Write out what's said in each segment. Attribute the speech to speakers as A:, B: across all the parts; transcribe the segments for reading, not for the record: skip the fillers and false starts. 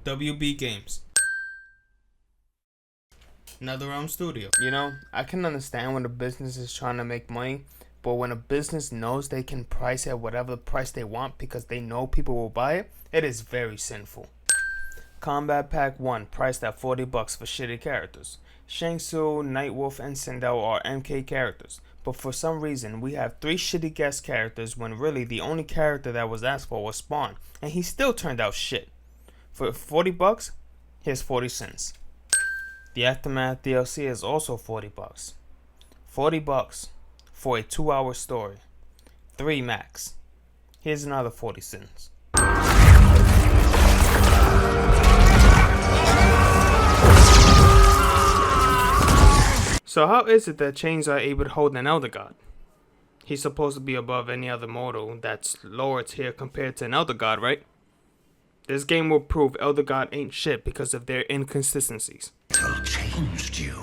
A: WB Games. Netherrealm Studio.
B: You know, I can understand when a business is trying to make money, but when a business knows they can price at whatever price they want because they know people will buy it, it is very sinful. Kombat Pack 1 priced at $40 for shitty characters. Shang Tsung, Nightwolf, and Sindel are MK characters, but for some reason we have 3 shitty guest characters when really the only character that was asked for was Spawn, and he still turned out shit. For $40, here's 40 cents. The Aftermath DLC is also $40. $40 for a 2-hour story. 3 max. Here's another 40 cents. So how is it that chains are able to hold an Elder God? He's supposed to be above any other mortal that's lower tier compared to an Elder God, right? This game will prove Elder God ain't shit because of their inconsistencies.
C: Changed you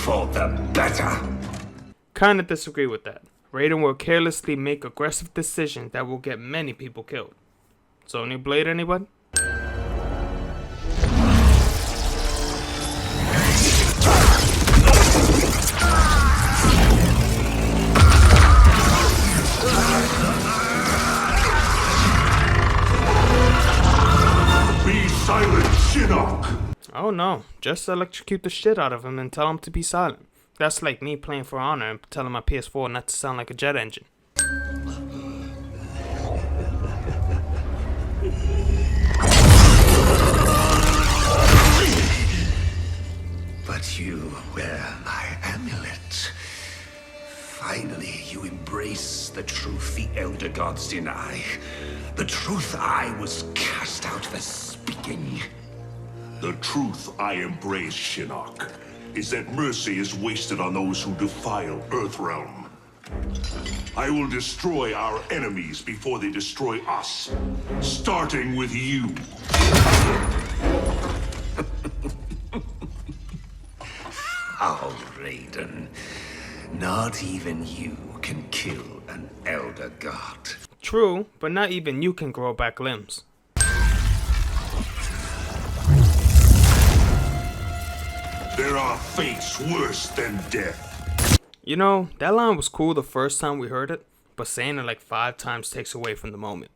C: for the better.
B: Kinda disagree with that. Raiden will carelessly make aggressive decisions that will get many people killed. Sonya Blade, anyone?
C: Be silent, Shinnok!
B: Oh no, just electrocute the shit out of him and tell him to be silent. That's like me playing For Honor and telling my PS4 not to sound like a jet engine.
C: But you wear my amulet. Finally, you embrace the truth the Elder Gods deny. The truth I was cast out for speaking.
D: The truth I embrace, Shinnok, is that mercy is wasted on those who defile Earthrealm. I will destroy our enemies before they destroy us, starting with you.
C: Oh, Raiden. Not even you can kill an Elder God.
B: True, but not even you can grow back limbs.
D: There are fates worse than death.
B: You know, that line was cool the first time we heard it, but saying it like 5 times takes away from the moment.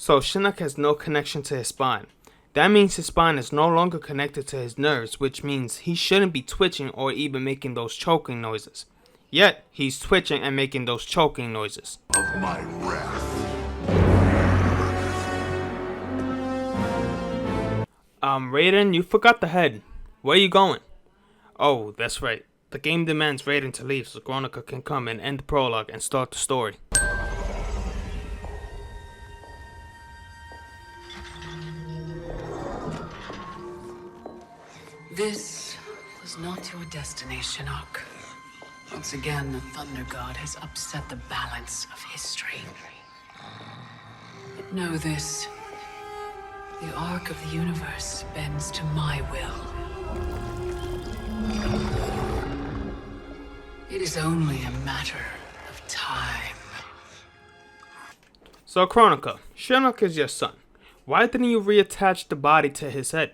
B: So Shinnok has no connection to his spine. That means his spine is no longer connected to his nerves, which means he shouldn't be twitching or even making those choking noises. Yet, he's twitching and making those choking noises.
D: Of my wrath.
B: Raiden, you forgot the head. Where are you going? Oh, that's right. The game demands Raiden to leave so Kronika can come and end the prologue and start the story.
E: This was not your destiny, Shinnok. Once again, the Thunder God has upset the balance of history. But know this. The arc of the universe bends to my will. It is only a matter of time.
B: So Kronika, Shinnok is your son. Why didn't you reattach the body to his head?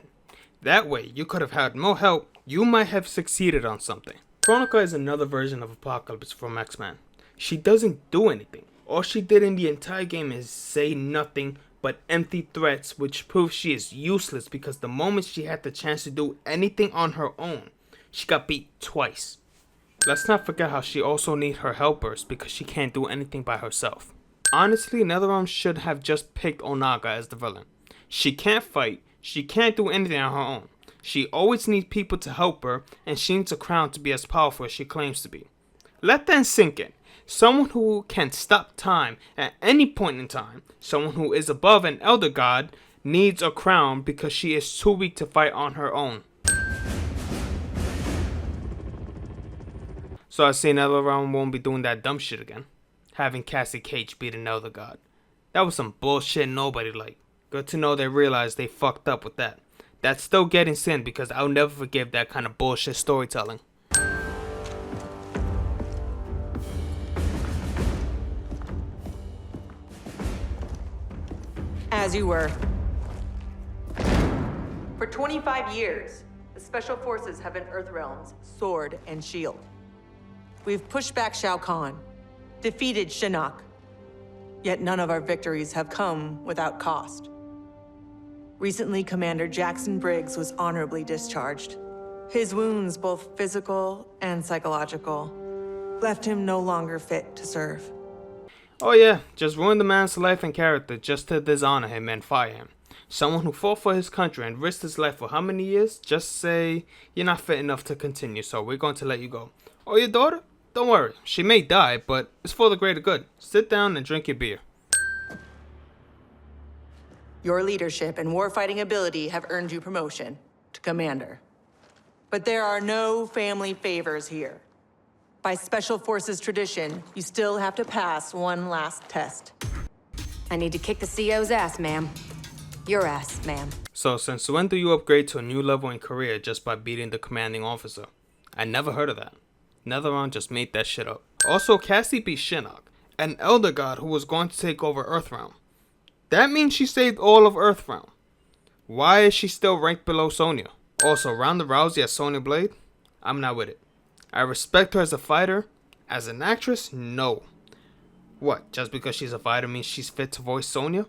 B: That way, you could have had more help. You might have succeeded on something. Kronika is another version of Apocalypse from X-Men. She doesn't do anything. All she did in the entire game is say nothing but empty threats, which proves she is useless because the moment she had the chance to do anything on her own, she got beat twice. Let's not forget how she also needs her helpers because she can't do anything by herself. Honestly, Netherrealm should have just picked Onaga as the villain. She can't fight. She can't do anything on her own. She always needs people to help her, and she needs a crown to be as powerful as she claims to be. Let that sink in. Someone who can stop time at any point in time, someone who is above an Elder God, needs a crown because she is too weak to fight on her own. So I see Netherrealm won't be doing that dumb shit again. Having Cassie Cage beat another god. That was some bullshit nobody liked. Good to know they realized they fucked up with that. That's still getting sinned because I'll never forgive that kind of bullshit storytelling.
F: As you were. For 25 years, the Special Forces have been Earthrealm's sword and shield. We've pushed back Shao Kahn, defeated Shinnok, yet none of our victories have come without cost. Recently, Commander Jackson Briggs was honorably discharged. His wounds, both physical and psychological, left him no longer fit to serve.
B: Oh yeah, just ruin the man's life and character just to dishonor him and fire him. Someone who fought for his country and risked his life for how many years? Just say, you're not fit enough to continue, so we're going to let you go. Oh, your daughter? Don't worry, she may die, but it's for the greater good. Sit down and drink your beer.
F: Your leadership and warfighting ability have earned you promotion to commander. But there are no family favors here. By Special Forces tradition, you still have to pass one last test.
G: I need to kick the CO's ass, ma'am. Your ass, ma'am.
B: So since when do you upgrade to a new level in career just by beating the commanding officer? I never heard of that. Netherrealm just made that shit up. Also, Cassie beat Shinnok, an elder god who was going to take over Earthrealm. That means she saved all of Earthrealm. Why is she still ranked below Sonya? Also, Ronda Rousey as Sonya Blade? I'm not with it. I respect her as a fighter. As an actress, no. What, just because she's a fighter means she's fit to voice Sonya?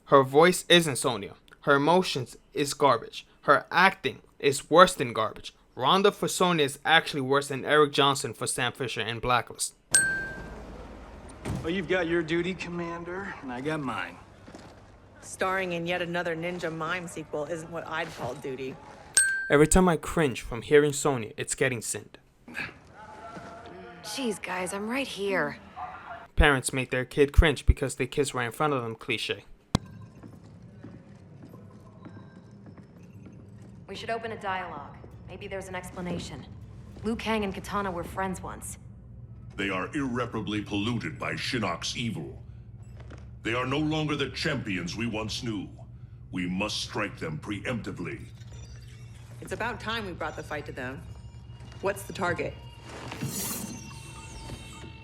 B: Her voice isn't Sonya. Her emotions is garbage. Her acting is worse than garbage. Ronda for Sonya is actually worse than Eric Johnson for Sam Fisher in Blacklist.
H: Well, you've got your duty, Commander, and I got mine.
F: Starring in yet another Ninja Mime sequel isn't what I'd call duty.
B: Every time I cringe from hearing Sonya, it's getting sinned.
G: Jeez, guys, I'm right here.
B: Parents make their kid cringe because their kids right in front of them cliche.
G: We should open a dialogue. Maybe there's an explanation. Liu Kang and Kitana were friends once.
D: They are irreparably polluted by Shinnok's evil. They are no longer the champions we once knew. We must strike them preemptively.
F: It's about time we brought the fight to them. What's the target?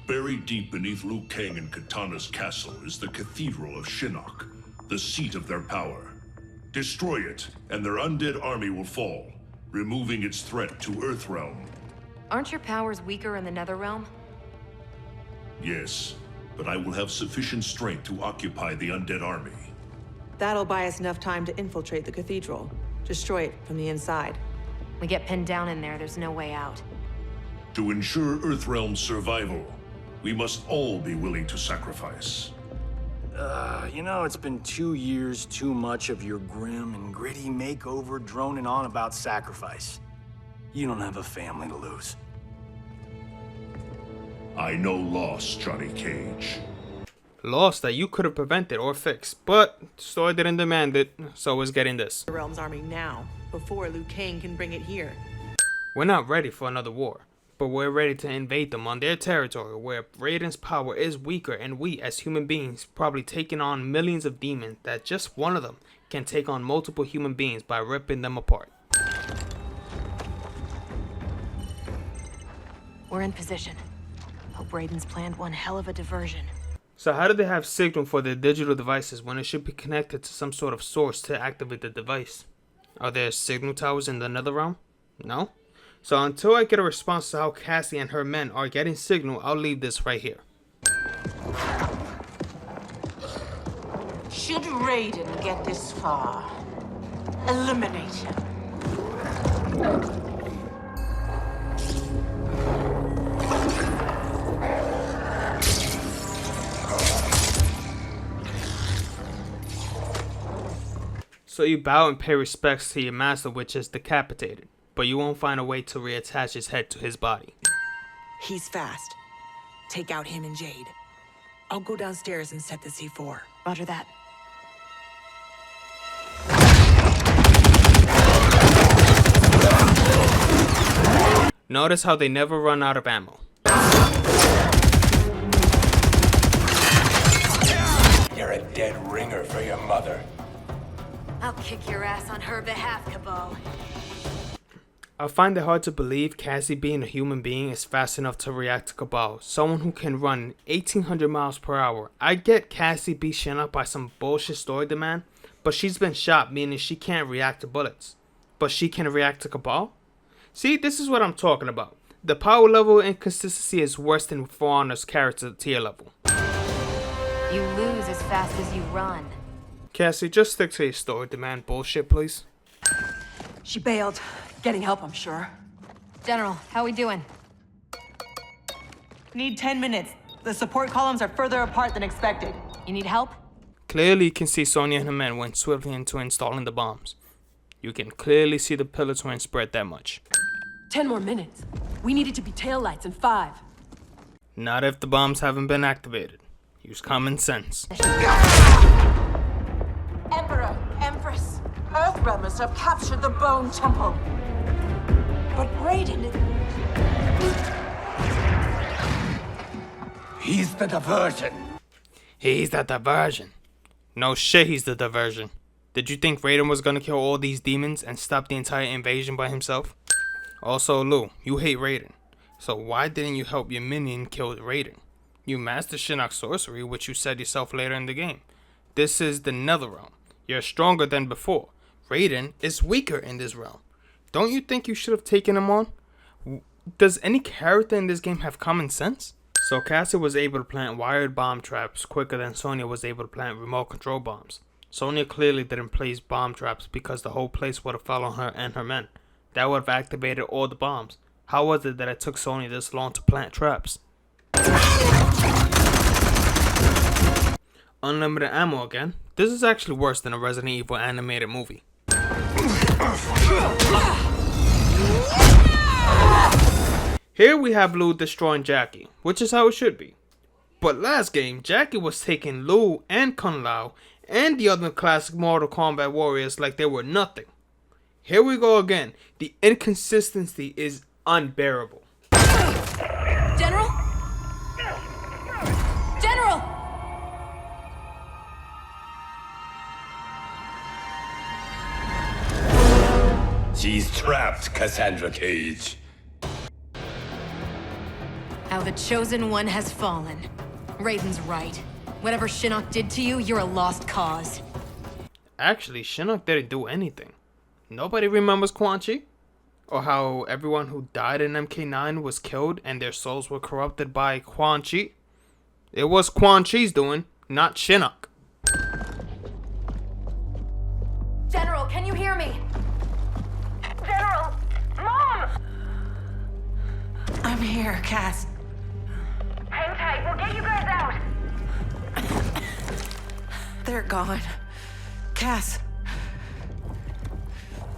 D: Buried deep beneath Liu Kang and Kitana's castle is the Cathedral of Shinnok, the seat of their power. Destroy it, and their undead army will fall, removing its threat to Earthrealm.
G: Aren't your powers weaker in the Netherrealm?
D: Yes, but I will have sufficient strength to occupy the undead army.
F: That'll buy us enough time to infiltrate the cathedral. Destroy it from the inside.
G: We get pinned down in there, there's no way out.
D: To ensure Earthrealm's survival, we must all be willing to sacrifice.
H: You know, it's been 2 years too much of your grim and gritty makeover droning on about sacrifice. You don't have a family to lose.
D: I know loss, Johnny Cage.
B: Loss that you could have prevented or fixed, but the story didn't demand it, so it's getting this.
F: The realm's army now, before Liu Kang can bring it here.
B: We're not ready for another war, but we're ready to invade them on their territory where Raiden's power is weaker and we as human beings probably taking on millions of demons that just one of them can take on multiple human beings by ripping them apart.
G: We're in position. Hope Raiden's planned one hell of a diversion.
B: So how do they have signal for their digital devices when it should be connected to some sort of source to activate the device? Are there signal towers in the Netherrealm? No? So until I get a response to how Cassie and her men are getting signal, I'll leave this right here.
I: Should Raiden get this far, eliminate him.
B: So you bow and pay respects to your master, which is decapitated, but you won't find a way to reattach his head to his body.
F: He's fast. Take out him and Jade. I'll go downstairs and set the C4.
G: Roger that.
B: Notice how they never run out of ammo.
C: a dead ringer for your mother.
G: I'll kick your ass on her behalf, Kabal.
B: I find it hard to believe Cassie being a human being is fast enough to react to Kabal, someone who can run 1800 miles per hour. I get Cassie beat Shinnok by some bullshit story demand, but she's been shot, meaning she can't react to bullets. But she can react to Kabal? See, this is what I'm talking about. The power level inconsistency is worse than For Honor's character tier level.
G: You lose as fast as you run.
B: Cassie, just stick to your story demand bullshit, please.
J: She bailed. Getting help, I'm sure.
G: General, how we doing?
F: Need 10 minutes. The support columns are further apart than expected.
G: You need help?
B: Clearly you can see Sonya and her men went swiftly into installing the bombs. You can clearly see the pillar twins spread that much.
J: 10 more minutes. We need it to be taillights in 5.
B: Not if the bombs haven't been activated. Use common sense.
I: Emperor, Empress, Earthrealmers have captured the Bone Temple. But Raiden...
C: He's the diversion.
B: He's the diversion. No shit, he's the diversion. Did you think Raiden was gonna kill all these demons and stop the entire invasion by himself? Also, Liu, you hate Raiden. So why didn't you help your minion kill Raiden? You mastered Shinnok's sorcery, which you said yourself later in the game. This is the Netherrealm. You're stronger than before. Raiden is weaker in this realm. Don't you think you should have taken him on? Does any character in this game have common sense? So Cassie was able to plant wired bomb traps quicker than Sonya was able to plant remote control bombs. Sonya clearly didn't place bomb traps because the whole place would have fell on her and her men. That would have activated all the bombs. How was it that it took Sonya this long to plant traps? Unlimited ammo again. This is actually worse than a Resident Evil animated movie. Here we have Liu destroying Jackie, which is how it should be. But last game, Jackie was taking Liu and Kung Lao and the other classic Mortal Kombat warriors like they were nothing. Here we go again. The inconsistency is unbearable.
G: General? General!
C: She's trapped, Cassandra Cage.
G: How the Chosen One has fallen. Raiden's right. Whatever Shinnok did to you, you're a lost cause.
B: Actually, Shinnok didn't do anything. Nobody remembers Quan Chi? Or how everyone who died in MK9 was killed and their souls were corrupted by Quan Chi? It was Quan Chi's doing, not Shinnok.
G: General, can you hear me?
I: General! Mom! I'm here, Cass.
G: Hang tight, we'll get you guys out.
F: They're gone. Cass.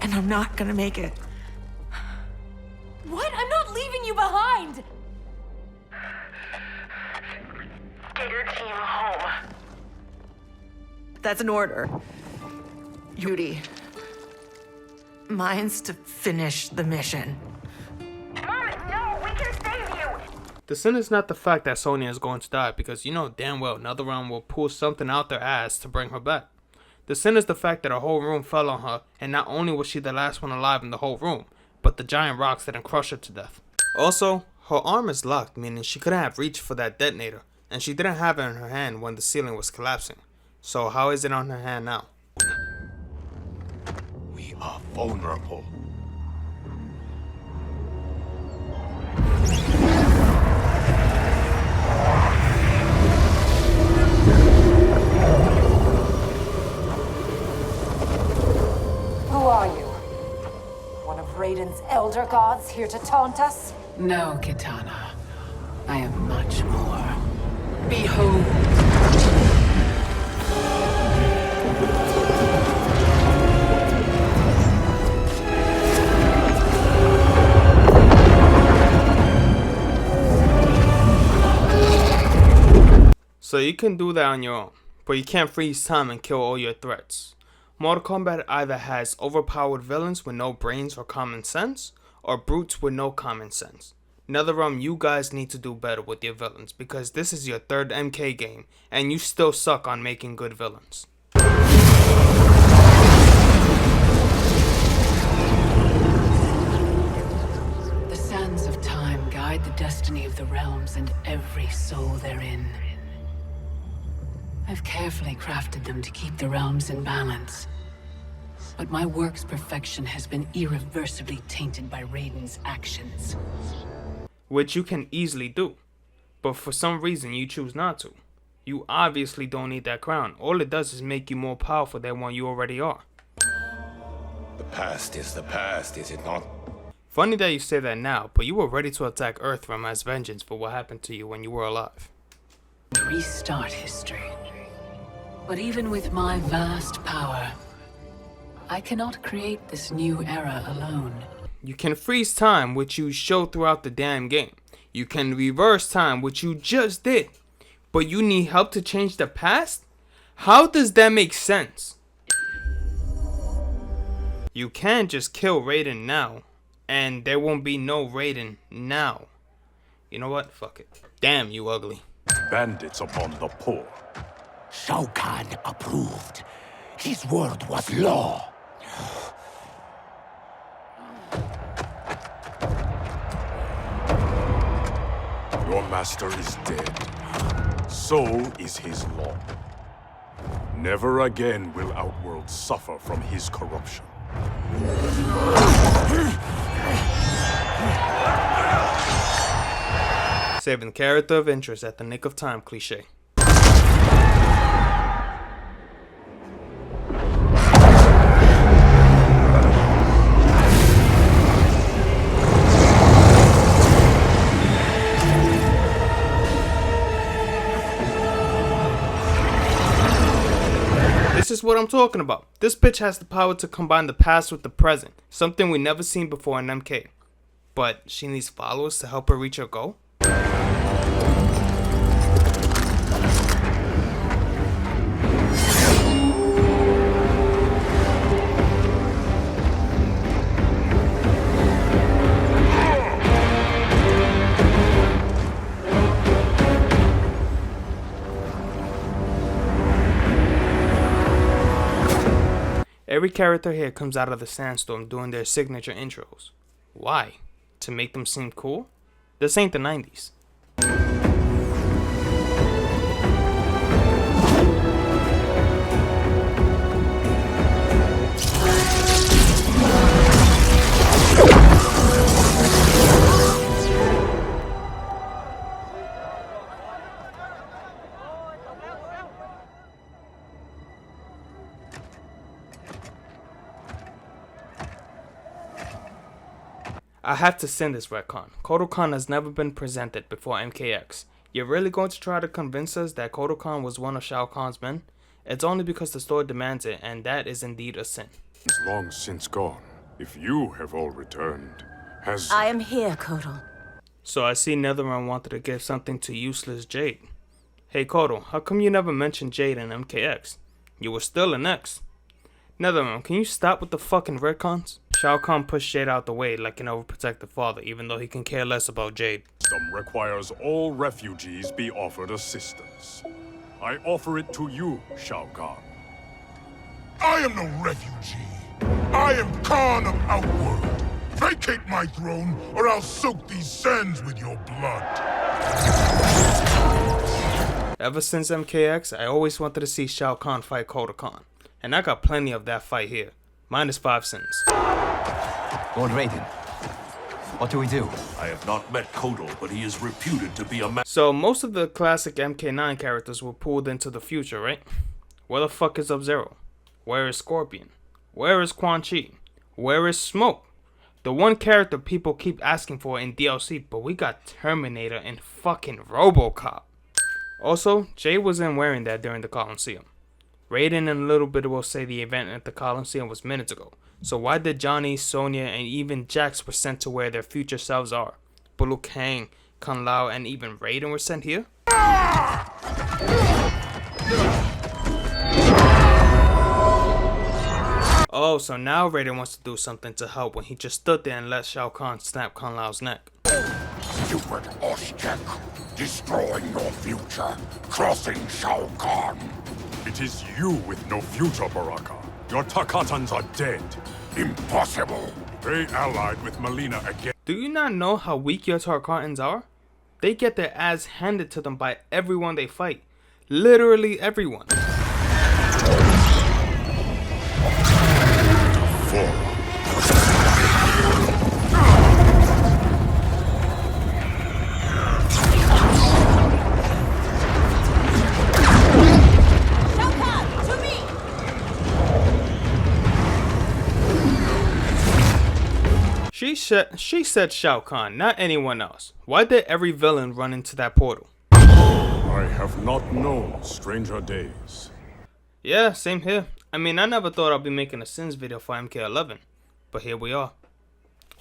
F: And I'm not gonna make it.
G: What? I'm not leaving you behind!
I: Get your team home.
F: That's an order. Duty. Mine's to finish the mission.
I: Mom, no, we can save you!
B: The sin is not the fact that Sonya is going to die, because you know damn well Netherrealm will pull something out their ass to bring her back. The sin is the fact that her whole room fell on her, and not only was she the last one alive in the whole room, but the giant rocks didn't crush her to death. Also, her arm is locked, meaning she couldn't have reached for that detonator, and she didn't have it in her hand when the ceiling was collapsing. So how is it on her hand now?
C: We are vulnerable.
I: Who are you? One of Raiden's elder gods here to taunt us?
E: No, Kitana. I am much more. Behold!
B: So you can do that on your own, but you can't freeze time and kill all your threats. Mortal Kombat either has overpowered villains with no brains or common sense, or brutes with no common sense. Netherrealm, you guys need to do better with your villains because this is your third MK game and you still suck on making good villains.
E: The sands of time guide the destiny of the realms and every soul therein. I've carefully crafted them to keep the realms in balance. But my work's perfection has been irreversibly tainted by Raiden's actions.
B: Which you can easily do, but for some reason you choose not to. You obviously don't need that crown. All it does is make you more powerful than what you already are.
C: The past is the past, is it not?
B: Funny that you say that now, but you were ready to attack Earthrealm as vengeance for what happened to you when you were alive.
E: Restart history. But even with my vast power, I cannot create this new era alone.
B: You can freeze time, which you show throughout the damn game. You can reverse time, which you just did. But you need help to change the past? How does that make sense? You can't just kill Raiden now, and there won't be no Raiden now. You know what? Fuck it. Damn, you ugly.
D: Bandits upon the poor.
C: Shao Kahn approved. His word was law.
D: Your master is dead. So is his law. Never again will Outworld suffer from his corruption.
B: Saving character of interest at the nick of time cliche. This is what I'm talking about. This bitch has the power to combine the past with the present, something we never seen before in MK. But she needs followers to help her reach her goal? Every character here comes out of the sandstorm doing their signature intros. Why? To make them seem cool? This ain't the 90s. I have to send this retcon. Kotal Kahn has never been presented before MKX. You're really going to try to convince us that Kotal Kahn was one of Shao Kahn's men? It's only because the story demands it, and that is indeed a sin.
D: He's long since gone. If you have all returned, has...
I: I am here, Kotal.
B: So I see Netherrealm wanted to give something to useless Jade. Hey Kotal, how come you never mentioned Jade in MKX? You were still an X. Netherrealm, can you stop with the fucking retcons? Shao Kahn pushed Jade out the way like an overprotective father, even though he can care less about Jade.
D: System requires all refugees be offered assistance. I offer it to you, Shao Kahn.
K: I am no refugee. I am Khan of Outworld. Vacate my throne, or I'll soak these sands with your blood.
B: Ever since MKX, I always wanted to see Shao Kahn fight Kotal Kahn. And I got plenty of that fight here. Minus 5 sins.
L: Lord Raiden, what do we do?
D: I have not met Kotal, but he is reputed to be a man.
B: So most of the classic MK9 characters were pulled into the future, right? Where the fuck is Sub-Zero? Where is Scorpion? Where is Quan Chi? Where is Smoke? The one character people keep asking for in DLC, but we got Terminator and fucking RoboCop. Also, Jay wasn't wearing that during the Coliseum. Raiden and a little bit will say the event at the Coliseum was minutes ago. So why did Johnny, Sonya, and even Jax were sent to where their future selves are? But Liu Kang, Kung Lao, and even Raiden were sent here? Oh, so now Raiden wants to do something to help when he just stood there and let Shao Kahn snap Kung Lao's neck.
K: stupid Oshtek, destroying your future, crossing Shao Kahn.
M: It is you with no future, Baraka. Your Tarkatans are dead.
K: Impossible.
M: They allied with Melina again.
B: Do you not know how weak your Tarkatans are? They get their ass handed to them by everyone they fight. Literally everyone. She said Shao Kahn, not anyone else. Why did every villain run into that portal?
M: I have not known stranger days.
B: Yeah, same here. I mean, I never thought I'd be making a sins video for MK11. But here we are.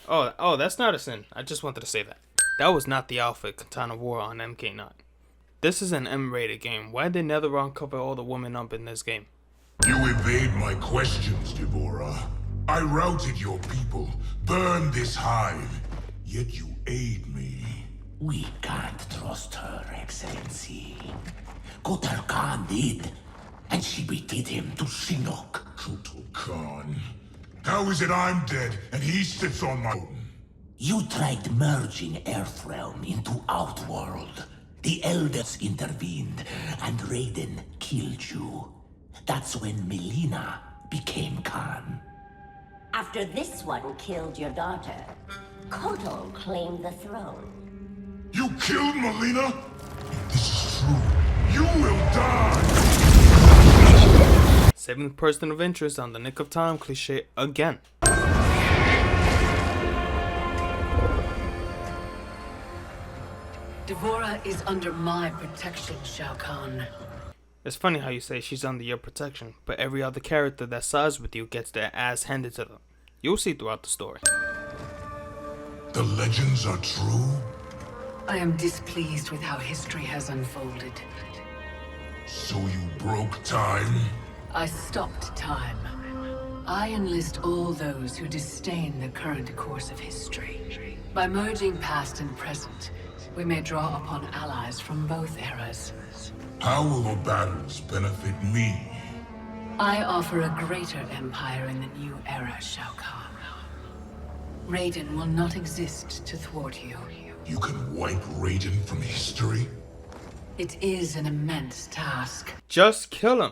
B: Oh, that's not a sin. I just wanted to say that. That was not the outfit Kitana wore on MK9. This is an M-rated game. Why did Netherrealm cover all the women up in this game?
K: You evade my questions, Deborah. I routed your people, burned this hive, yet you aid me.
C: We can't trust her, Excellency. Kotal Kahn did, and she betrayed him to Shinnok.
K: Kotal Kahn. How is it I'm dead and he sits on my own?
C: You tried merging Earthrealm into Outworld. The Elders intervened, and Raiden killed you. That's when Melina became Khan.
N: After this one killed your daughter, Kotal claimed the throne.
K: You killed Melina? If this is true, you will die!
B: 7th person of interest on the Nick of Time cliche again.
E: Deborah is under my protection, Shao Kahn.
B: It's funny how you say she's under your protection, but every other character that sides with you gets their ass handed to them. You'll see throughout the story.
K: The legends are true?
E: I am displeased with how history has unfolded.
K: So you broke time?
E: I stopped time. I enlist all those who disdain the current course of history. By merging past and present, we may draw upon allies from both eras.
K: How will the battles benefit me?
E: I offer a greater empire in the new era, Shao Kahn. Raiden will not exist to thwart you.
K: You can wipe Raiden from history?
E: It is an immense task.
B: Just kill him.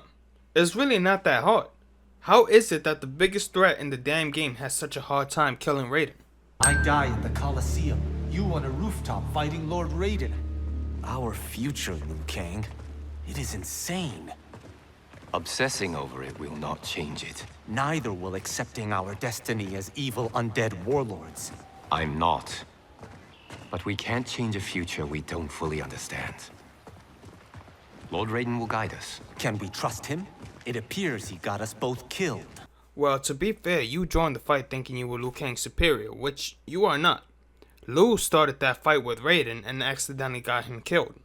B: It's really not that hard. How is it that the biggest threat in the damn game has such a hard time killing Raiden?
L: I die at the Colosseum. You on a rooftop fighting Lord Raiden. Our future, Liu Kang. It is insane.
O: Obsessing over it will not change it.
L: Neither will accepting our destiny as evil undead warlords.
O: I'm not. But we can't change a future we don't fully understand. Lord Raiden will guide us.
L: Can we trust him? It appears he got us both killed.
B: Well, to be fair, you joined the fight thinking you were Liu Kang's superior, which you are not. Liu started that fight with Raiden and accidentally got him killed.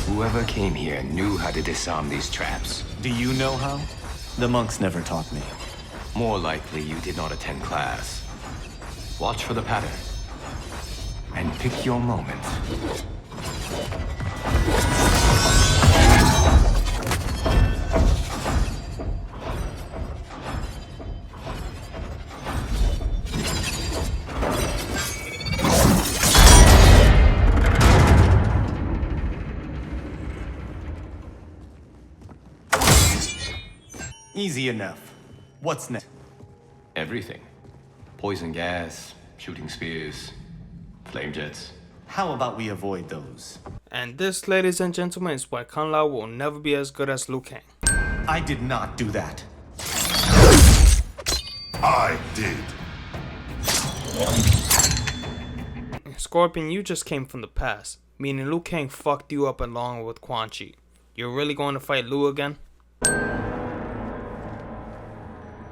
O: Whoever came here knew how to disarm these traps.
L: Do you know how? The monks never taught me.
O: More likely you did not attend class. Watch for the pattern. And pick your moment.
L: Easy enough. What's next?
O: Everything. Poison gas, shooting spears, flame jets.
L: How about we avoid those?
B: And this, ladies and gentlemen, is why Kung Lao will never be as good as Liu Kang.
L: I did not do that.
K: I did.
B: Scorpion, you just came from the past, meaning Liu Kang fucked you up along with Quan Chi. You're really going to fight Liu again?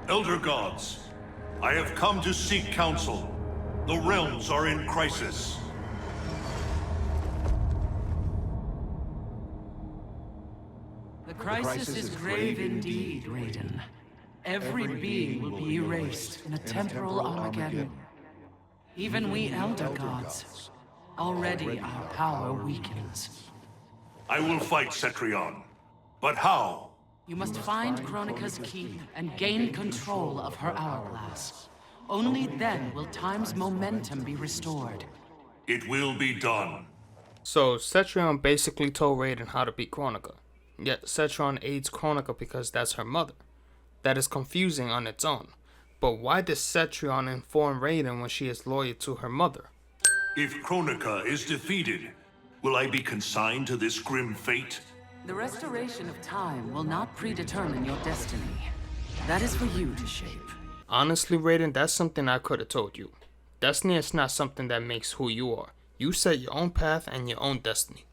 D: Elder gods, I have come to seek counsel. The realms are in crisis.
E: The crisis is grave indeed, Raiden.
P: Every being will be erased in a temporal Armageddon. Even we Elder Gods. Already our power weakens.
D: I will fight Cetrion. But how?
P: You must find Kronika's key and gain control of her hourglass. Only then will time's momentum be restored.
D: It will be done.
B: So Cetrion basically told Raiden how to beat Kronika. Yet Cetrion aids Kronika because that's her mother. That is confusing on its own. But why does Cetrion inform Raiden when she is loyal to her mother?
D: If Kronika is defeated, will I be consigned to this grim fate?
P: The restoration of time will not predetermine your destiny. That is for you to shape.
B: Honestly, Raiden, that's something I could have told you. Destiny is not something that makes who you are. You set your own path and your own destiny.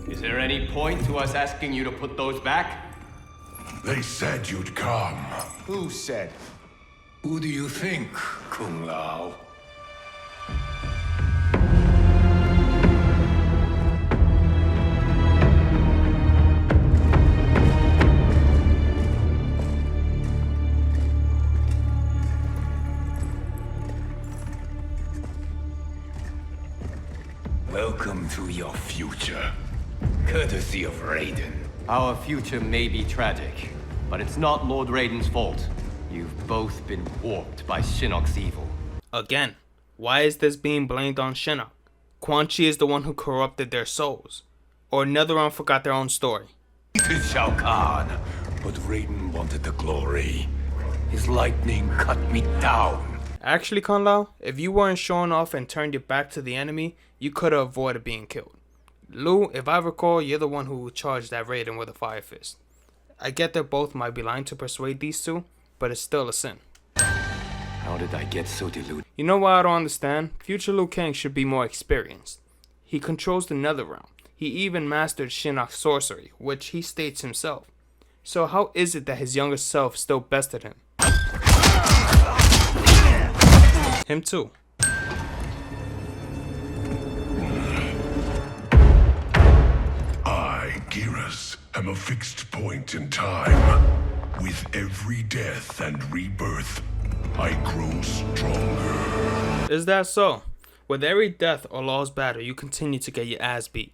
O: Is there any point to us asking you to put those back?
K: They said you'd come.
L: Who said?
C: Who do you think, Kung Lao? Welcome to your future. Courtesy of Raiden.
O: Our future may be tragic, but it's not Lord Raiden's fault. You've both been warped by Shinnok's evil.
B: Again, why is this being blamed on Shinnok? Quan Chi is the one who corrupted their souls. Or Netherrealm forgot their own story.
C: It is Shao Kahn, but Raiden wanted the glory. His lightning cut me down.
B: Actually, Kung Lao, if you weren't showing off and turned your back to the enemy, you could have avoided being killed. Liu, if I recall, you're the one who charged that Raiden with a fire fist. I get that both might be lying to persuade these two, but it's still a sin.
O: How did I get so deluded?
B: You know what I don't understand? Future Liu Kang should be more experienced. He controls the Netherrealm. He even mastered Shinnok's sorcery, which he states himself. So how is it that his younger self still bested him? Him too.
K: I, Geras, am a fixed point in time. With every death and rebirth, I grow stronger.
B: Is that so? With every death or lost battle, you continue to get your ass beat.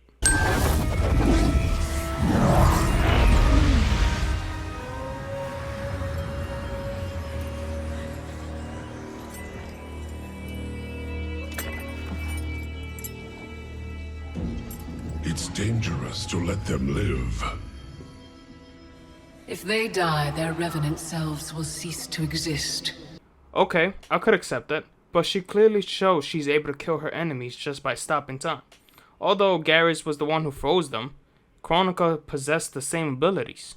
K: It's dangerous to let them live.
E: If they die, their revenant selves will cease to exist.
B: Okay, I could accept that, but she clearly shows she's able to kill her enemies just by stopping time. Although Geras was the one who froze them, Kronika possessed the same abilities.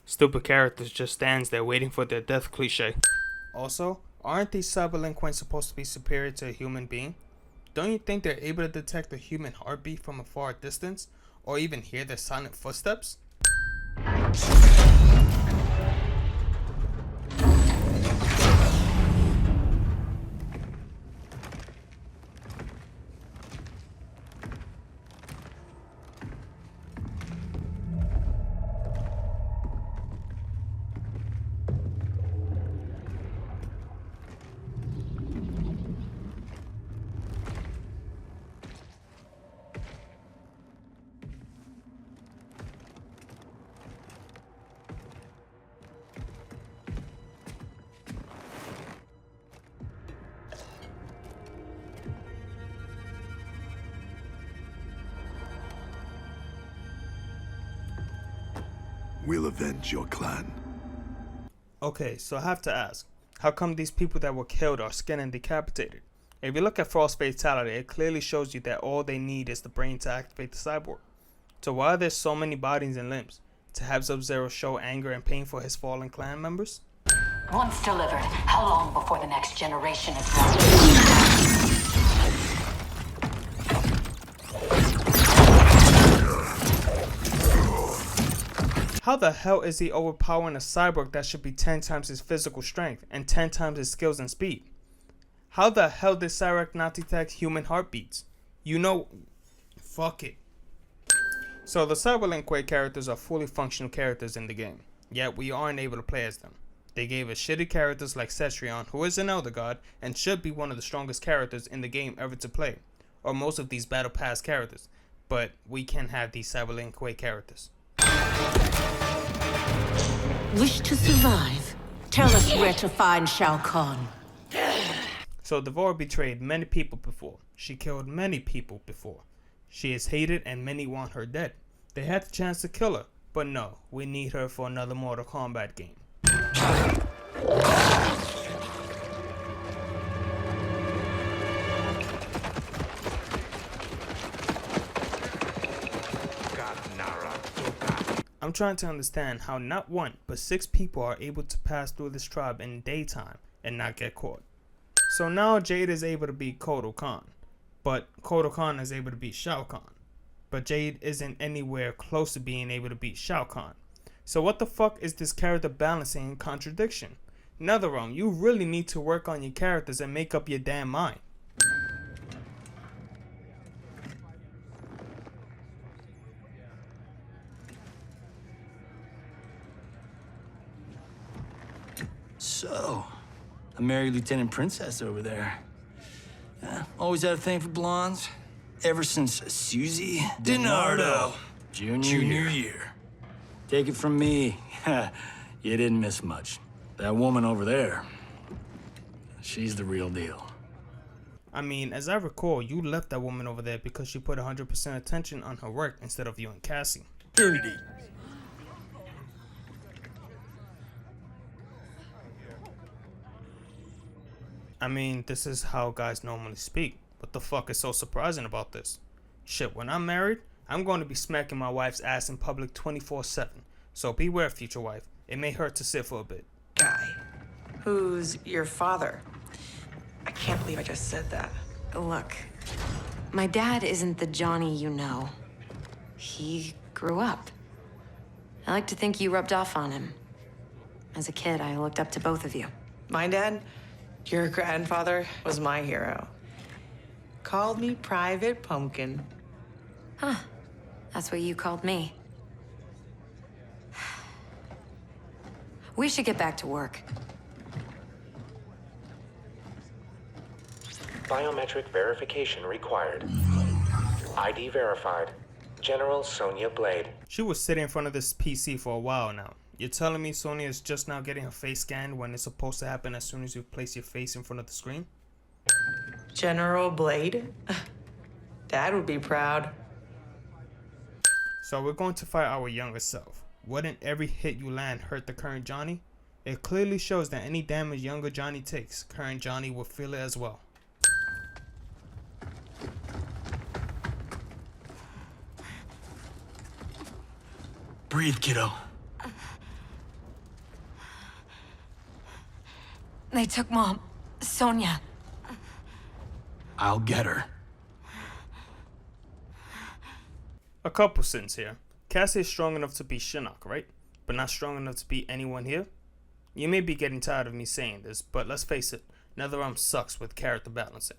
B: Stupid characters just stands there waiting for their death cliche. Also, aren't these cyberlinquents supposed to be superior to a human being? Don't you think they're able to detect a human heartbeat from a far distance? Or even hear their silent footsteps?
K: We'll avenge your clan.
B: Okay, so I have to ask, how come these people that were killed are skinned and decapitated? If you look at Frost's fatality, it clearly shows you that all they need is the brain to activate the cyborg. So why are there so many bodies and limbs? To have Sub-Zero show anger and pain for his fallen clan members?
Q: Once delivered, how long before the next generation is ready?
B: How the hell is he overpowering a cyborg that should be 10 times his physical strength and 10 times his skills and speed? How the hell did Cyborg not detect human heartbeats? You know, fuck it. So the Cyber Lin Kuei characters are fully functional characters in the game, yet we aren't able to play as them. They gave us shitty characters like Cetrion, who is an Elder God and should be one of the strongest characters in the game ever to play, or most of these Battle Pass characters, but we can't have these Cyber Lin Kuei characters.
I: Wish to survive? Tell us where to find Shao Kahn.
B: So Devora betrayed many people before. She killed many people before. She is hated and many want her dead. They had the chance to kill her, but no, we need her for another Mortal Kombat game. I'm trying to understand how not one, but 6 people are able to pass through this tribe in daytime and not get caught. So now Jade is able to beat Kotal Kahn, but Kotal Kahn is able to beat Shao Kahn. But Jade isn't anywhere close to being able to beat Shao Kahn. So what the fuck is this character balancing and contradiction? Netherrealm, you really need to work on your characters and make up your damn mind.
H: So, I married Lieutenant Princess over there. Always had a thing for blondes. Ever since Susie DiNardo, junior year. Take it from me, you didn't miss much. That woman over there, she's the real deal.
B: I mean, as I recall, you left that woman over there because she put 100% attention on her work instead of you and Cassie.
H: Dirty.
B: I mean, this is how guys normally speak. What the fuck is so surprising about this? Shit, when I'm married, I'm going to be smacking my wife's ass in public 24/7. So beware, future wife. It may hurt to sit for a bit.
F: Guy, who's your father? I can't believe I just said that.
G: Look, my dad isn't the Johnny you know. He grew up. I like to think you rubbed off on him. As a kid, I looked up to both of you.
F: My dad, your grandfather, was my hero. Called me Private Pumpkin.
G: Huh. That's what you called me. We should get back to work.
R: Biometric verification required. ID verified. General Sonya Blade.
B: She was sitting in front of this PC for a while now. You're telling me Sonya is just now getting her face scanned when it's supposed to happen as soon as you place your face in front of the screen?
F: General Blade? Dad would be proud.
B: So we're going to fight our younger self. Wouldn't every hit you land hurt the current Johnny? It clearly shows that any damage younger Johnny takes, current Johnny will feel it as well.
H: Breathe, kiddo.
G: They took Mom. Sonya.
H: I'll get her.
B: A couple sins here. Cassie is strong enough to beat Shinnok, right? But not strong enough to beat anyone here? You may be getting tired of me saying this, but let's face it, Netherrealm sucks with character balancing.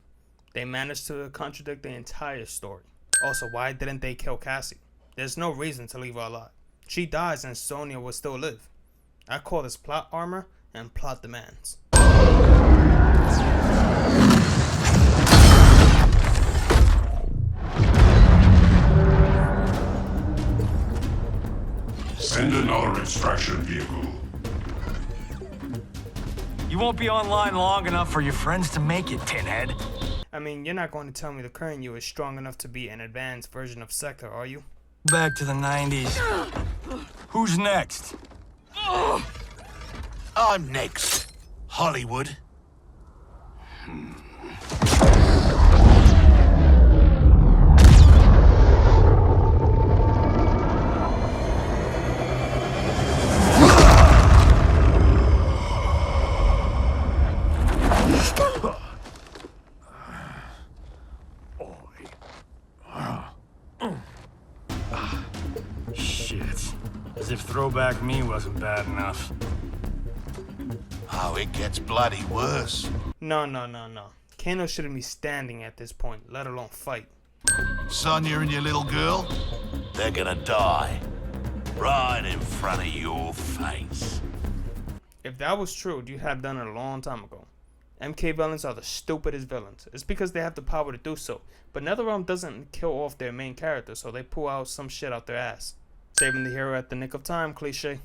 B: They managed to contradict the entire story. Also, why didn't they kill Cassie? There's no reason to leave her alive. She dies and Sonya will still live. I call this plot armor and plot demands.
K: Send another extraction vehicle.
H: You won't be online long enough for your friends to make it, Tinhead.
B: I mean, you're not going to tell me the current you is strong enough to be an advanced version of Sector, are you?
H: Back to the 90s. Who's next?
C: I'm next. Hollywood.
H: Shit. As if throwback me wasn't bad enough.
C: Oh, it gets bloody worse.
B: No. Kano shouldn't be standing at this point, let alone fight.
C: Sonya and your little girl, they're gonna die. Right in front of your face.
B: If that was true, you'd have done it a long time ago. MK villains are the stupidest villains. It's because they have the power to do so. But Netherrealm doesn't kill off their main character, so they pull out some shit out their ass. Saving the hero at the nick of time, cliche.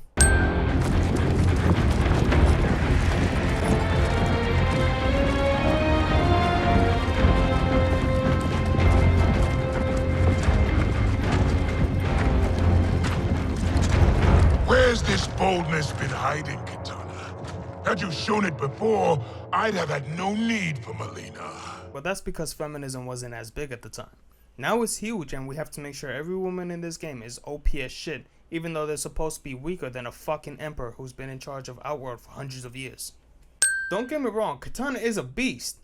K: Where's this boldness been hiding, Kitana? Had you shown it before, I'd have had no need for Melina.
B: Well, that's because feminism wasn't as big at the time. Now it's huge, and we have to make sure every woman in this game is OP as shit, even though they're supposed to be weaker than a fucking emperor who's been in charge of Outworld for hundreds of years. Don't get me wrong, Kitana is a beast,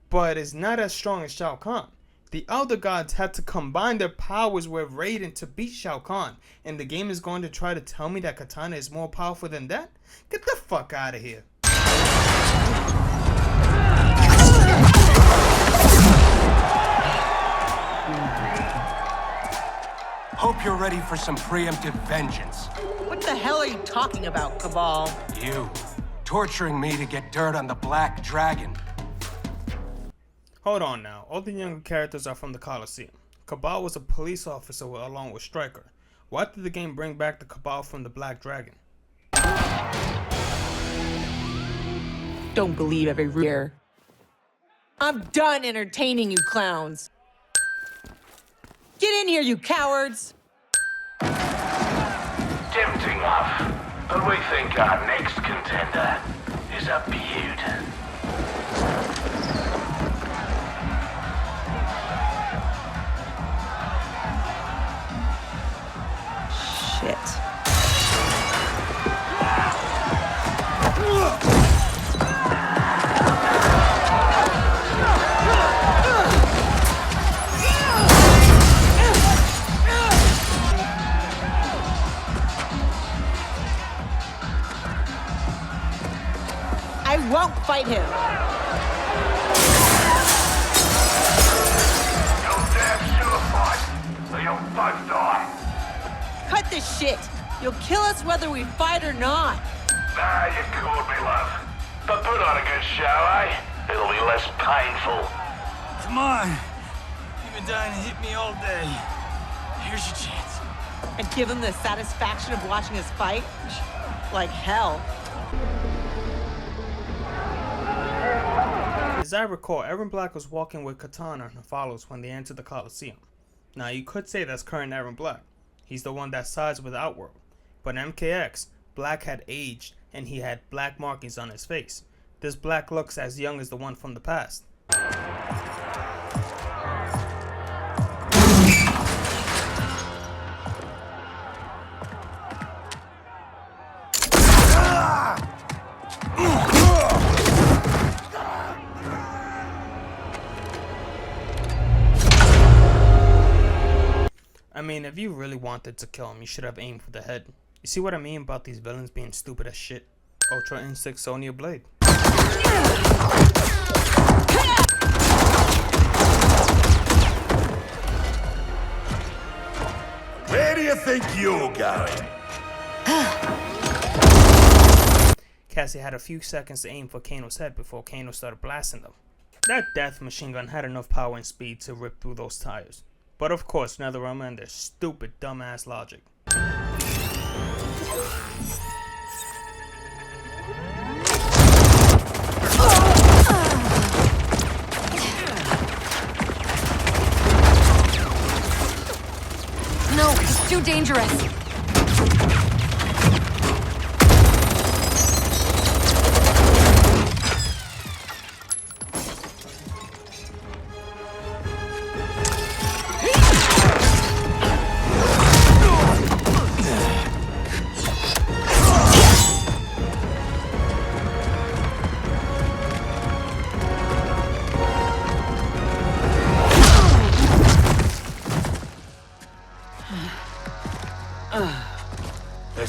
B: but is not as strong as Shao Kahn. The Elder Gods had to combine their powers with Raiden to beat Shao Kahn, and the game is going to try to tell me that Kitana is more powerful than that? Get the fuck out of here.
S: Hope you're ready for some preemptive vengeance.
F: What the hell are you talking about, Kabal?
S: You, torturing me to get dirt on the Black Dragon.
B: Hold on now, all the younger characters are from the Coliseum. Kabal was a police officer along with Stryker. Why did the game bring back the Kabal from the Black Dragon?
F: Don't believe every rear. I'm done entertaining you clowns. Get in here, you cowards!
T: Tempting enough, but we think our next contender is a beaut.
F: Shit. I won't fight him.
T: You'll damn sure fight, or you'll both die.
F: Cut this shit. You'll kill us whether we fight or not.
T: Nah, you called me, love. But put on a good show, eh? It'll be less painful.
H: Come on. You've been dying to hit me all day. Here's your chance.
F: And give him the satisfaction of watching us fight? Like hell.
B: As I recall, Erron Black was walking with Kitana and her followers when they entered the Coliseum. Now you could say that's current Erron Black. He's the one that sides with Outworld. But in MKX, Black had aged and he had black markings on his face. This Black looks as young as the one from the past. I mean, if you really wanted to kill him, you should have aimed for the head. You see what I mean about these villains being stupid as shit? Ultra Instinct Sonya Blade.
C: Where do you think you're going?
B: Cassie had a few seconds to aim for Kano's head before Kano started blasting them. That death machine gun had enough power and speed to rip through those tires. But of course, Netherrealm and their stupid, dumbass logic.
G: No, it's too dangerous.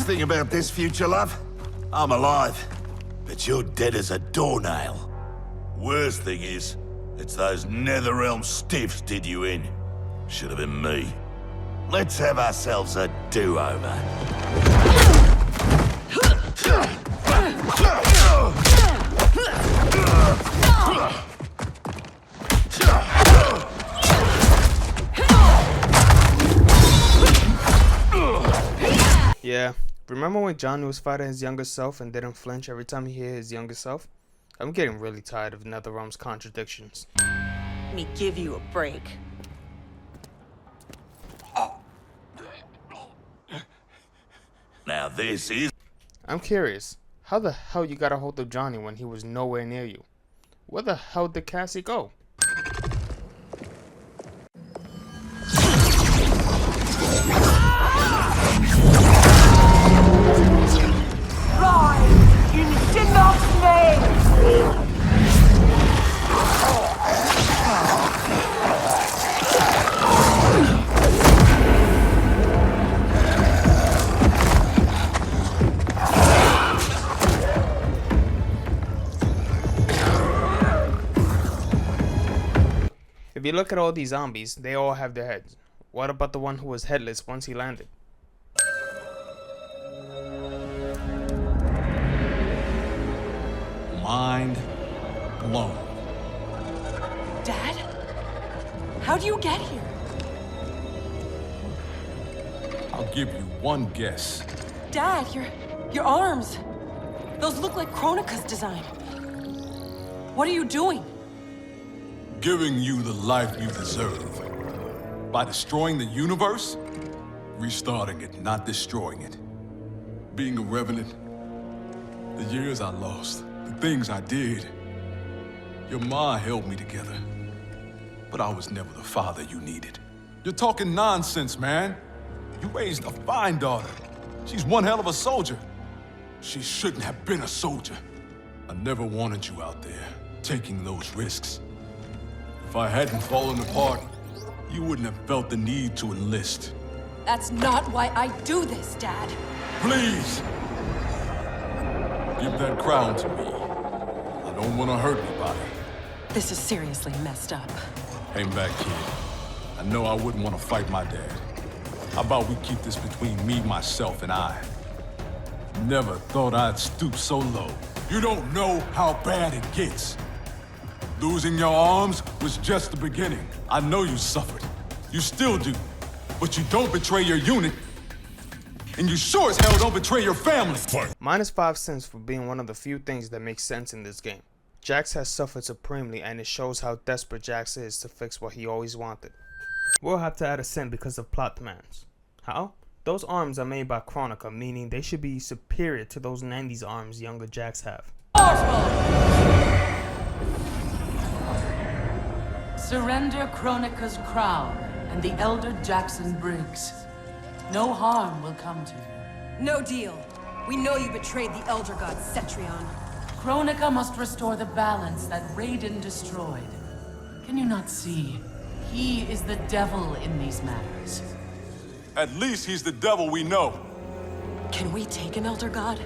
C: Best thing about this future, love? I'm alive. But you're dead as a doornail. Worst thing is, it's those Netherrealm stiffs did you in. Should have been me. Let's have ourselves a do-over.
B: Yeah, remember when Johnny was fighting his younger self and didn't flinch every time he hit his younger self? I'm getting really tired of Netherrealm's contradictions.
F: Let me give you a break.
C: Now this is...
B: I'm curious, how the hell you got a hold of Johnny when he was nowhere near you? Where the hell did Cassie go?
I: Rise in Shinnok's name!
B: If you look at all these zombies, they all have their heads. What about the one who was headless once he landed?
L: Mind blown.
J: Dad? How do you get here?
M: I'll give you one guess.
J: Dad, your arms. Those look like Kronika's design. What are you doing?
M: Giving you the life you deserve. By destroying the universe, restarting it, not destroying it. Being a Revenant, the years I lost, the things I did. Your ma held me together, but I was never the father you needed. You're talking nonsense, man. You raised a fine daughter. She's one hell of a soldier. She shouldn't have been a soldier. I never wanted you out there, taking those risks. If I hadn't fallen apart, you wouldn't have felt the need to enlist.
J: That's not why I do this, Dad.
M: Please! Give that crown to me. I don't want to hurt anybody.
J: This is seriously messed up.
M: Hang back, kid. I know I wouldn't want to fight my dad. How about we keep this between me, myself, and I? Never thought I'd stoop so low. You don't know how bad it gets. Losing your arms was just the beginning. I know you suffered. You still do. But you don't betray your unit. And you sure as hell don't betray your family.
B: Minus 5 cents for being one of the few things that make sense in this game. Jax has suffered supremely, and it shows how desperate Jax is to fix what he always wanted. We'll have to add a cent because of plot demands. How? Those arms are made by Kronika, meaning they should be superior to those 90s arms younger Jax have.
P: Surrender Kronika's crown and the elder Jackson Briggs. No harm will come to you.
J: No deal. We know you betrayed the elder god Cetrion.
P: Kronika must restore the balance that Raiden destroyed. Can you not see? He is the devil in these matters.
M: At least he's the devil we know.
J: Can we take an elder god?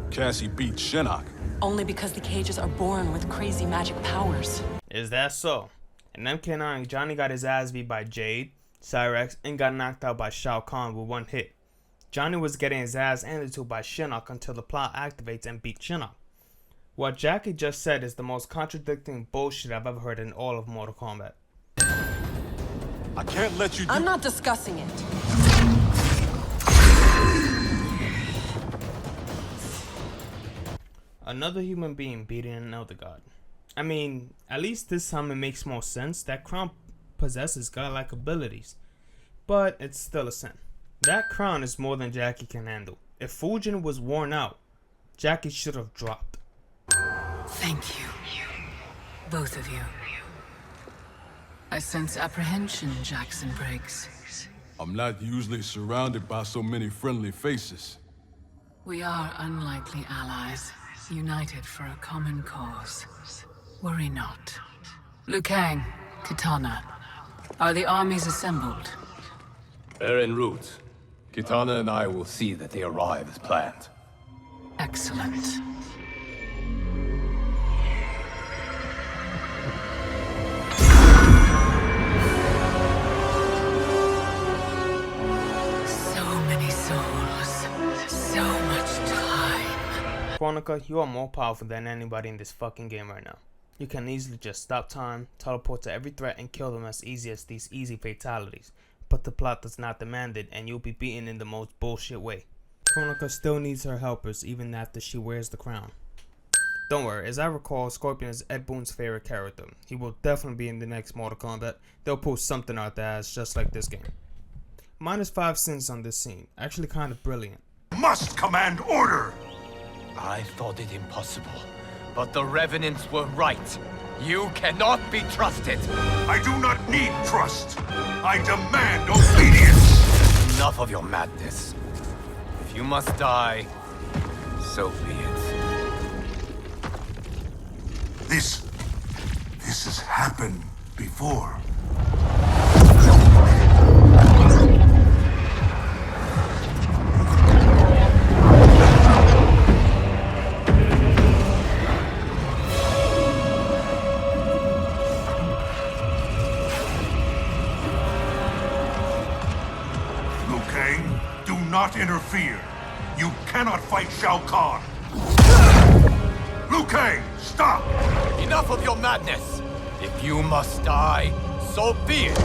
M: Cassie beat Shinnok.
J: Only because the Cages are born with crazy magic powers.
B: Is that so? In MK9, Johnny got his ass beat by Jade, Cyrex, and got knocked out by Shao Kahn with one hit. Johnny was getting his ass handed to by Shinnok until the plot activates and beats Shinnok. What Jackie just said is the most contradicting bullshit I've ever heard in all of Mortal Kombat.
M: I can't let you do—
J: I'm not discussing it.
B: Another human being beating an elder god. I mean, at least this time it makes more sense. That crown possesses godlike abilities. But it's still a sin. That crown is more than Jackie can handle. If Fujin was worn out, Jackie should have dropped.
E: Thank you. Both of you. I sense apprehension, Jackson Briggs.
M: I'm not usually surrounded by so many friendly faces.
E: We are unlikely allies, united for a common cause. Worry not. Liu Kang, Kitana, are the armies assembled?
O: They're en route. Kitana and I will see that they arrive as planned.
E: Excellent. So many souls. So much time.
B: Kronika, you are more powerful than anybody in this fucking game right now. You can easily just stop time, teleport to every threat, and kill them as easy as these easy fatalities. But the plot does not demand it, and you'll be beaten in the most bullshit way. Kronika still needs her helpers even after she wears the crown. Don't worry, as I recall, Scorpion is Ed Boon's favorite character. He will definitely be in the next Mortal Kombat. They'll pull something out their ass just like this game. -5 cents on this scene. Actually kind of brilliant.
C: Must command order!
O: I thought it impossible, but the Revenants were right. You cannot be trusted.
C: I do not need trust. I demand obedience.
O: Enough of your madness. If you must die, so be it.
C: This has happened before. Liu Kang, do not interfere. You cannot fight Shao Kahn. Liu Kang, stop!
O: Enough of your madness! If you must die, so be it!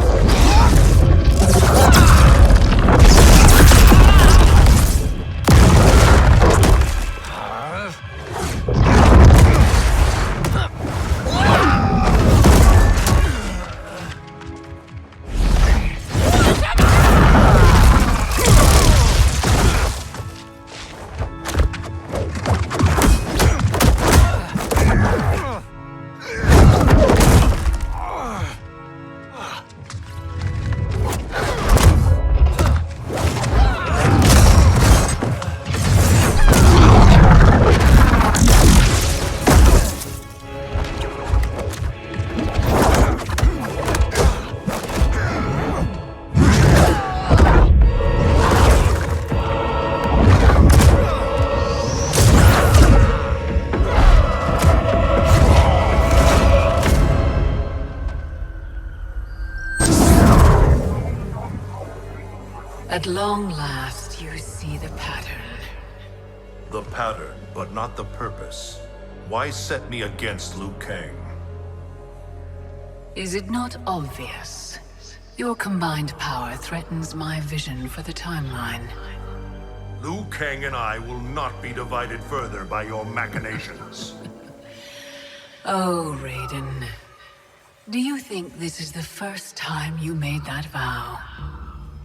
E: At long last, you see the pattern.
C: The pattern, but not the purpose. Why set me against Liu Kang?
E: Is it not obvious? Your combined power threatens my vision for the timeline.
C: Liu Kang and I will not be divided further by your machinations.
E: Oh, Raiden. Do you think this is the first time you made that vow?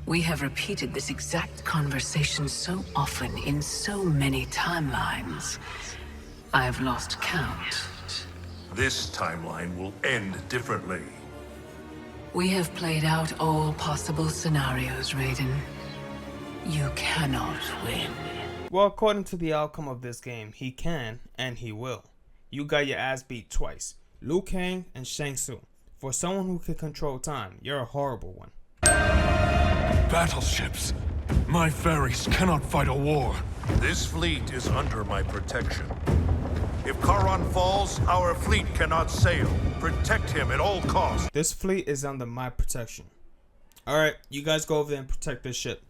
E: We have repeated this exact conversation so often in so many timelines. I've lost count.
C: This timeline will end differently.
E: We have played out all possible scenarios, Raiden. You cannot win.
B: Well, according to the outcome of this game, he can and he will. You got your ass beat twice. Liu Kang and Shang Tsung. For someone who can control time, you're a horrible one.
K: Battleships. My ferries cannot fight a war.
C: This fleet is under my protection. If Charon falls, our fleet cannot sail. Protect him at all costs.
B: This fleet is under my protection. Alright, you guys go over there and protect this ship.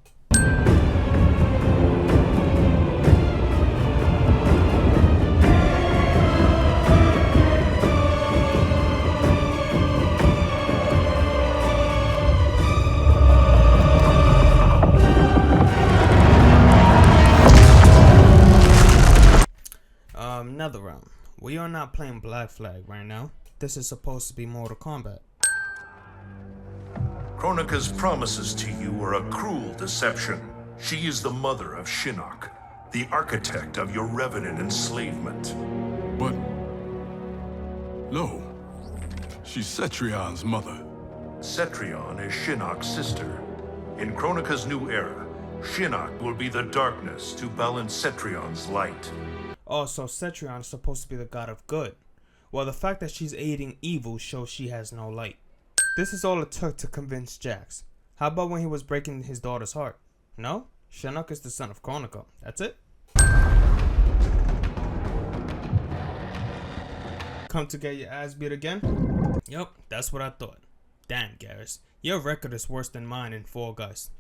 B: Netherrealm. We are not playing Black Flag right now. This is supposed to be Mortal Kombat.
C: Kronika's promises to you are a cruel deception. She is the mother of Shinnok, the architect of your Revenant enslavement.
M: But... no. She's Cetrion's mother.
C: Cetrion is Shinnok's sister. In Kronika's new era, Shinnok will be the darkness to balance Cetrion's light.
B: Oh, so Cetrion is supposed to be the god of good. Well, the fact that she's aiding evil shows she has no light. This is all it took to convince Jax. How about when he was breaking his daughter's heart? No? Shinnok is the son of Kronika. That's it? Come to get your ass beat again? Yup, that's what I thought. Damn, Geras. Your record is worse than mine in Fall Guys.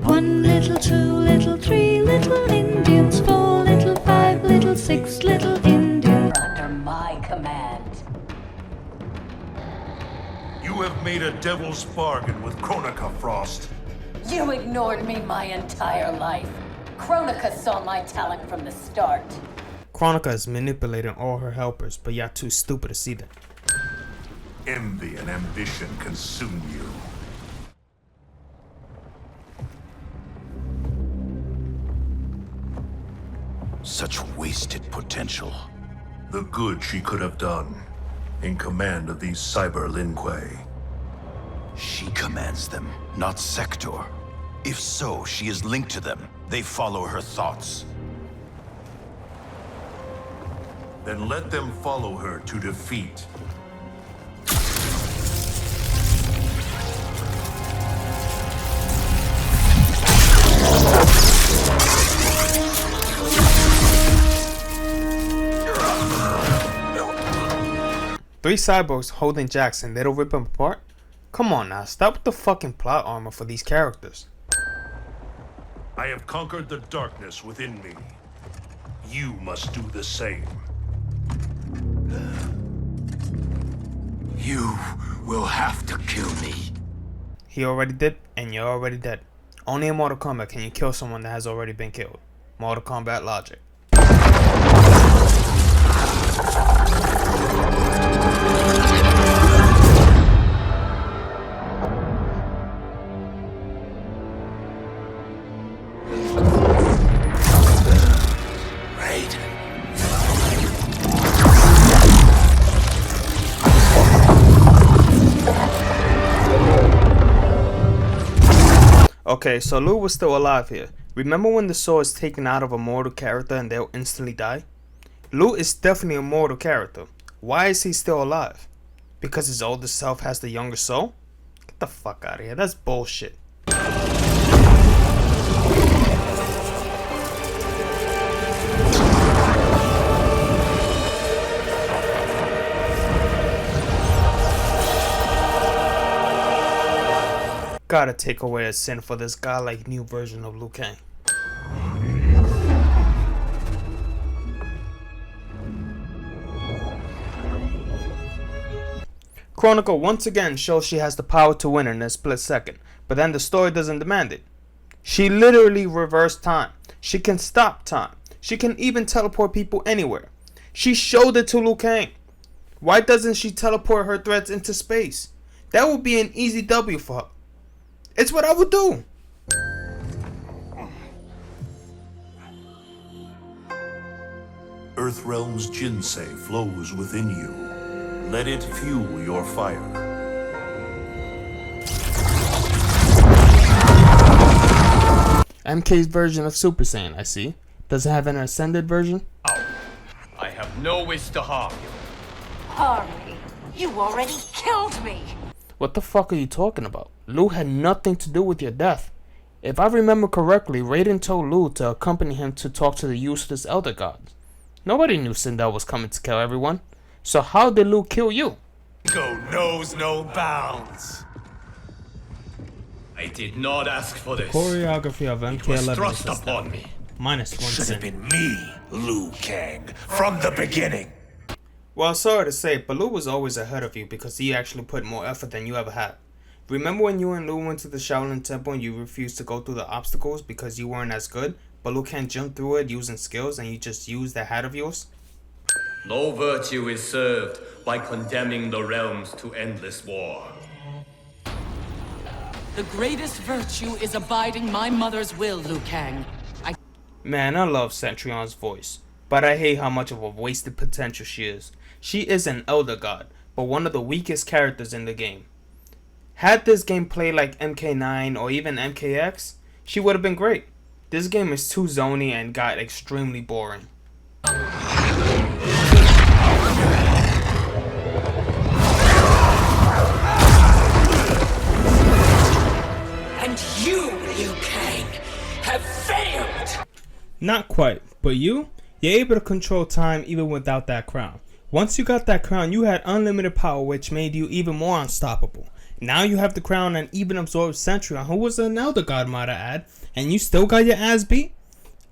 U: One little, two little, three little Indians, 4 little, 5 little, 6 little Indians.
Q: Under my command.
D: You have made a devil's bargain with Kronika, Frost.
Q: You ignored me my entire life. Kronika saw my talent from the start.
B: Kronika is manipulating all her helpers, but you're too stupid to see that.
D: Envy and ambition consume you.
C: Such wasted potential.
D: The good she could have done in command of these cyber Lin Kuei.
C: She commands them, not Sector. If so, she is linked to them. They follow her thoughts.
D: Then let them follow her to defeat.
B: Three cyborgs holding Jax and they'll rip him apart? Come on now, stop with the fucking plot armor for these characters.
D: I have conquered the darkness within me. You must do the same.
C: You will have to kill me.
B: He already did, and you're already dead. Only in Mortal Kombat can you kill someone that has already been killed. Mortal Kombat logic. Okay, so Liu was still alive here. Remember when the soul is taken out of a mortal character and they'll instantly die? Liu is definitely a mortal character. Why is he still alive? Because his older self has the younger soul? Get the fuck out of here, that's bullshit. Gotta take away a sin for this godlike new version of Liu Kang. Kronika once again shows she has the power to win in a split second, but then the story doesn't demand it. She literally reversed time. She can stop time. She can even teleport people anywhere. She showed it to Liu Kang. Why doesn't she teleport her threats into space? That would be an easy W for her. It's what I would do.
D: Earthrealm's Jinsei flows within you. Let it fuel your fire.
B: MK's version of Super Saiyan, I see. Does it have an ascended version?
O: Oh, I have no wish to harm you.
I: Harm me? You already killed me!
B: What the fuck are you talking about? Liu had nothing to do with your death. If I remember correctly, Raiden told Liu to accompany him to talk to the useless elder gods. Nobody knew Sindel was coming to kill everyone. So how did Liu kill you?
O: Go knows no bounds. I did not ask for this.
B: Choreography of MK11
O: was thrust upon me.
B: -1
C: Should
B: sin.
C: have been me, Liu Kang, from the beginning.
B: Well, sorry to say, but Liu was always ahead of you because he actually put more effort than you ever had. Remember when you and Liu went to the Shaolin Temple and you refused to go through the obstacles because you weren't as good, but Liu can't jump through it using skills and you just used that hat of yours?
O: No virtue is served by condemning the realms to endless war.
P: The greatest virtue is abiding my mother's will, Liu Kang.
B: Man, I love Cetrion's voice, but I hate how much of a wasted potential she is. She is an elder god, but one of the weakest characters in the game. Had this game played like MK9 or even MKX, she would have been great. This game is too zony and got extremely boring. Not quite, but you're able to control time even without that crown. Once you got that crown, you had unlimited power, which made you even more unstoppable. Now you have the crown and even absorbed Cetrion, who was an elder god, might I add, and you still got your ass beat?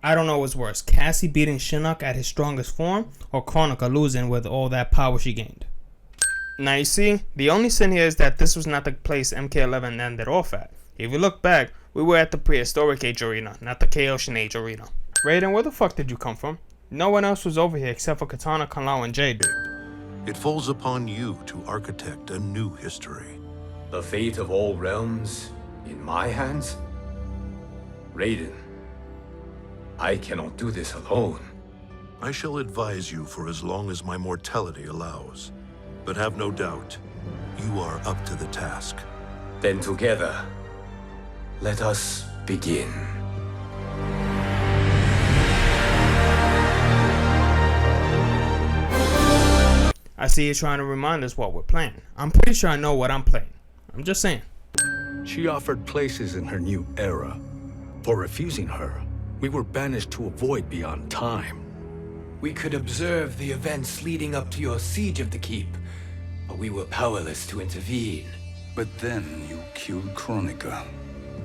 B: I don't know what's worse, Cassie beating Shinnok at his strongest form, or Kronika losing with all that power she gained. Now you see, the only sin here is that this was not the place MK11 ended off at. If you look back, we were at the prehistoric age arena, not the Chaosian age arena. Raiden, where the fuck did you come from? No one else was over here except for Kitana, Kano, and Jade.
A: It falls upon you to architect a new history.
O: The fate of all realms in my hands? Raiden, I cannot do this alone.
A: I shall advise you for as long as my mortality allows. But have no doubt, you are up to the task.
O: Then together, let us begin.
B: I see you trying to remind us what we're playing. I'm pretty sure I know what I'm playing. I'm just saying.
V: She offered places in her new era. For refusing her, we were banished to a void beyond time.
O: We could observe the events leading up to your siege of the keep, but we were powerless to intervene.
W: But then you killed Kronika.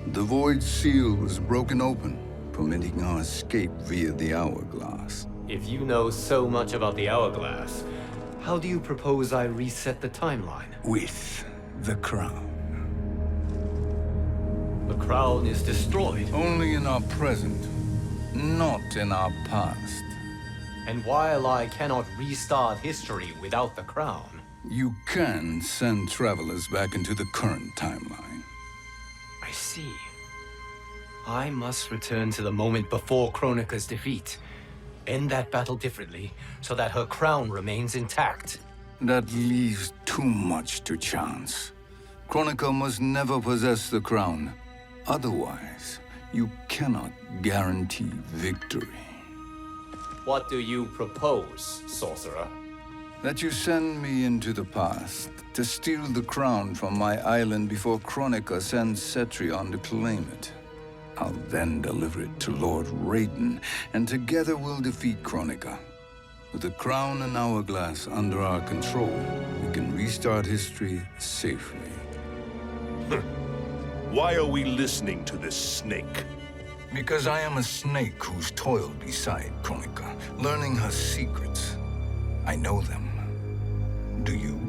W: The void seal was broken open, permitting our escape via the hourglass.
O: If you know so much about the hourglass, how do you propose I reset the timeline?
W: With the crown.
O: The crown is destroyed.
W: Only in our present, not in our past.
O: And while I cannot restart history without the crown,
W: you can send travelers back into the current timeline.
O: I see. I must return to the moment before Kronika's defeat. End that battle differently, so that her crown remains intact.
W: That leaves too much to chance. Kronika must never possess the crown. Otherwise, you cannot guarantee victory.
O: What do you propose, sorcerer?
W: That you send me into the past to steal the crown from my island before Kronika sends Cetrion to claim it. I'll then deliver it to Lord Raiden, and together we'll defeat Kronika. With the crown and hourglass under our control, we can restart history safely.
D: Why are we listening to this snake?
W: Because I am a snake who's toiled beside Kronika, learning her secrets. I know them. Do you?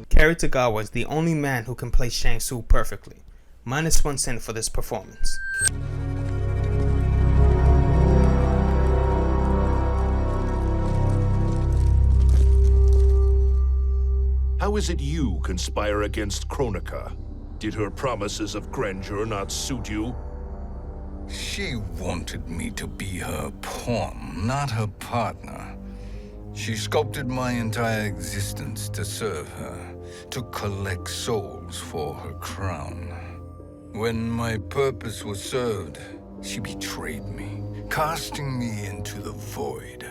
B: Karitaga is the only man who can play Shang Tsung perfectly. -1 sin for this performance.
D: How is it you conspire against Kronika? Did her promises of grandeur not suit you?
W: She wanted me to be her pawn, not her partner. She sculpted my entire existence to serve her, to collect souls for her crown. When my purpose was served, she betrayed me, casting me into the void.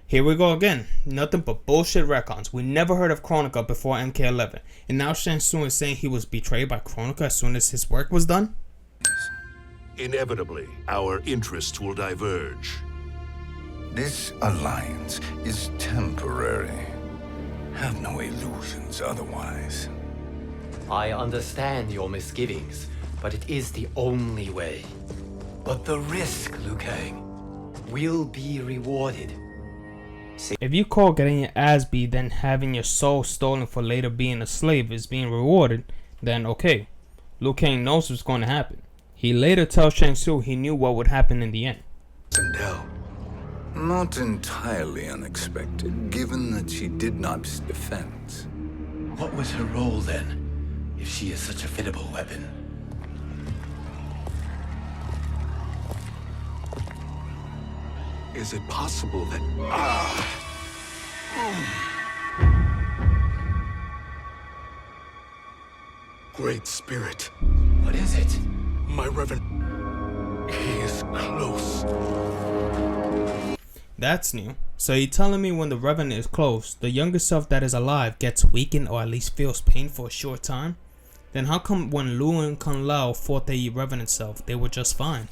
B: Here we go again. Nothing but bullshit retcons. We never heard of Kronika before MK11. And now Shang Tsung is saying he was betrayed by Kronika as soon as his work was done?
D: Inevitably, our interests will diverge.
W: This alliance is temporary. Have no illusions otherwise.
O: I understand your misgivings, but it is the only way. But the risk, Liu Kang, will be rewarded.
B: If you call getting your ass beat then having your soul stolen for later being a slave is being rewarded, then okay. Liu Kang knows what's going to happen. He later tells Shang Tsung he knew what would happen in the end.
W: Not entirely unexpected, given that she did not defend.
O: What was her role then, if she is such a formidable weapon?
V: Is it possible that... Great Spirit.
O: What is it?
V: My Revenant... He is close.
B: That's new. So you're telling me when the Revenant is close, the younger self that is alive gets weakened or at least feels pain for a short time? Then how come when Liu and Kung Lao fought their Revenant self, they were just fine?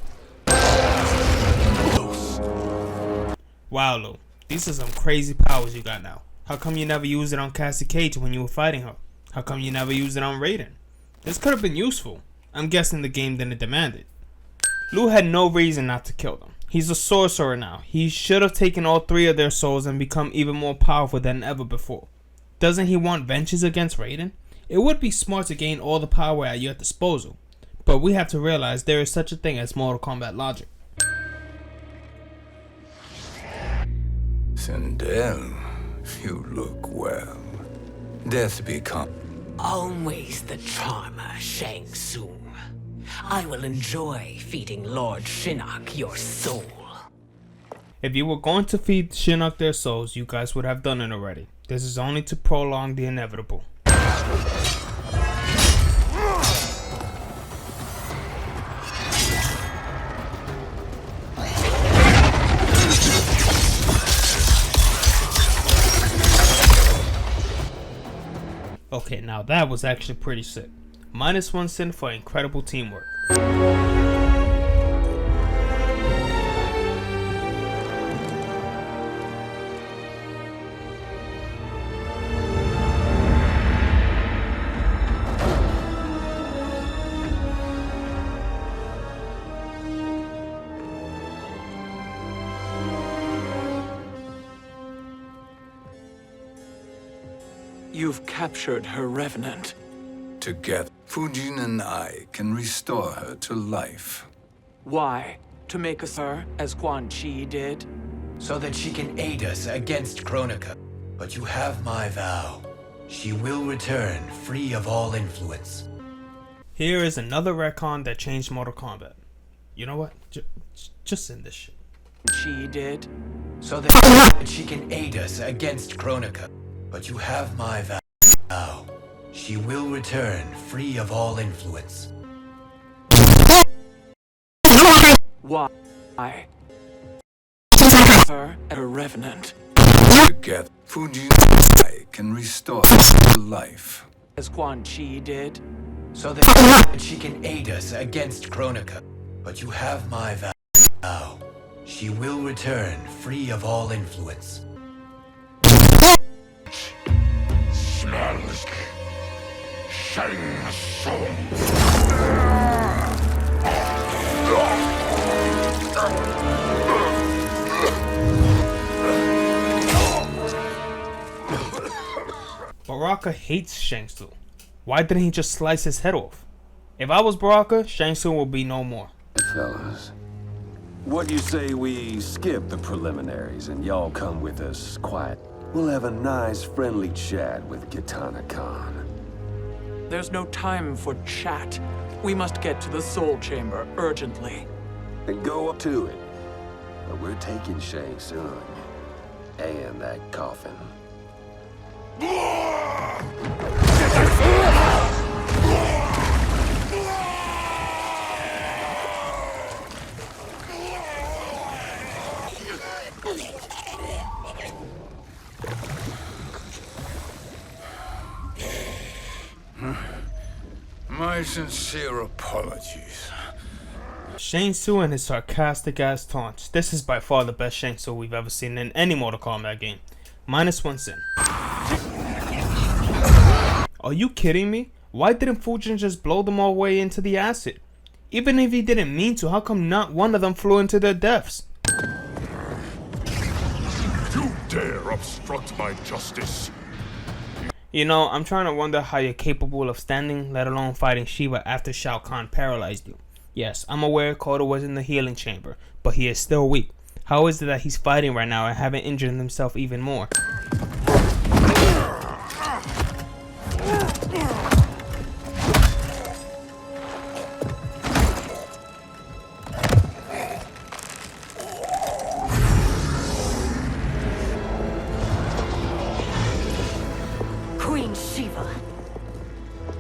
B: Wow, Lou, these are some crazy powers you got now. How come you never used it on Cassie Cage when you were fighting her? How come you never used it on Raiden? This could have been useful. I'm guessing the game didn't demand it. Lou had no reason not to kill them. He's a sorcerer now. He should have taken all 3 of their souls and become even more powerful than ever before. Doesn't he want vengeance against Raiden? It would be smart to gain all the power at your disposal. But we have to realize there is such a thing as Mortal Kombat logic.
W: Sindel, you look well. Death become...
N: Always the charmer, Shang Tsung. I will enjoy feeding Lord Shinnok your soul.
B: If you were going to feed Shinnok their souls, you guys would have done it already. This is only to prolong the inevitable. Okay, now that was actually pretty sick. -1 sin for incredible teamwork.
L: You've captured her Revenant.
W: Together, Fujin and I can restore her to life.
L: Why? To make us her, as Quan Chi did?
O: So that she can aid us against Kronika. But you have my vow. She will return free of all influence.
B: Here is another retcon that changed Mortal Kombat. You know what? Just end this shit.
L: She did.
O: So that she can aid us against Kronika. But you have my vow. She will return free of all influence.
L: Why? Her Revenant.
W: Together, Fujin and I can restore her to life.
L: As Quan Chi did.
O: So that she can aid us against Kronika. But you have my vow. She will return free of all influence.
K: Smells Shang Tsung.
B: Baraka hates Shang Tsung. Why didn't he just slice his head off? If I was Baraka, Shang Tsung will be no more.
R: Fellas, what do you say we skip the preliminaries and y'all come with us quiet? We'll have a nice friendly chat with Kitana Khan.
L: There's no time for chat. We must get to the Soul Chamber urgently.
R: Then go up to it. But we're taking Shang Tsung and that coffin.
W: My sincere apologies.
B: Shang Tsung and his sarcastic ass taunts. This is by far the best Shang Tsung we've ever seen in any Mortal Kombat game. -1 sin. Are you kidding me? Why didn't Fujin just blow them all away into the acid? Even if he didn't mean to, how come not one of them flew into their deaths?
K: You dare obstruct my justice.
B: You know, I'm trying to wonder how you're capable of standing, let alone fighting Shiva after Shao Kahn paralyzed you. Yes, I'm aware Kotal was in the healing chamber, but he is still weak. How is it that he's fighting right now and haven't injured himself even more?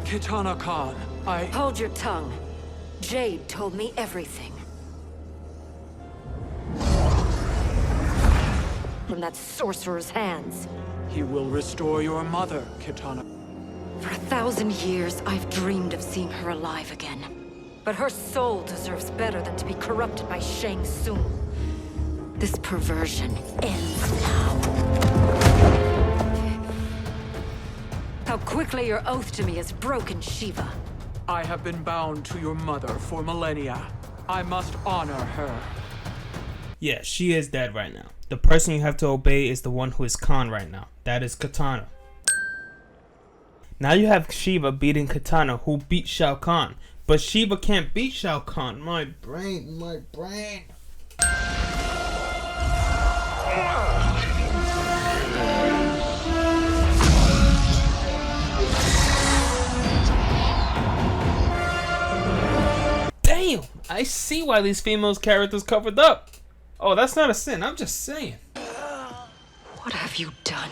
L: Kitana Khan,
G: Hold your tongue. Jade told me everything. From that sorcerer's hands.
L: He will restore your mother, Kitana.
G: For 1,000 years, I've dreamed of seeing her alive again. But her soul deserves better than to be corrupted by Shang Tsung. This perversion ends now. How quickly your oath to me is broken, Shiva.
P: I have been bound to your mother for millennia. I must honor her.
B: Yeah, she is dead right now. The person you have to obey is the one who is Khan right now. That is Kitana. Now you have Shiva beating Kitana, who beat Shao Kahn. But Shiva can't beat Shao Kahn. My brain. Damn, I see why these females characters covered up. Oh, that's not a sin, I'm just saying.
G: What have you done?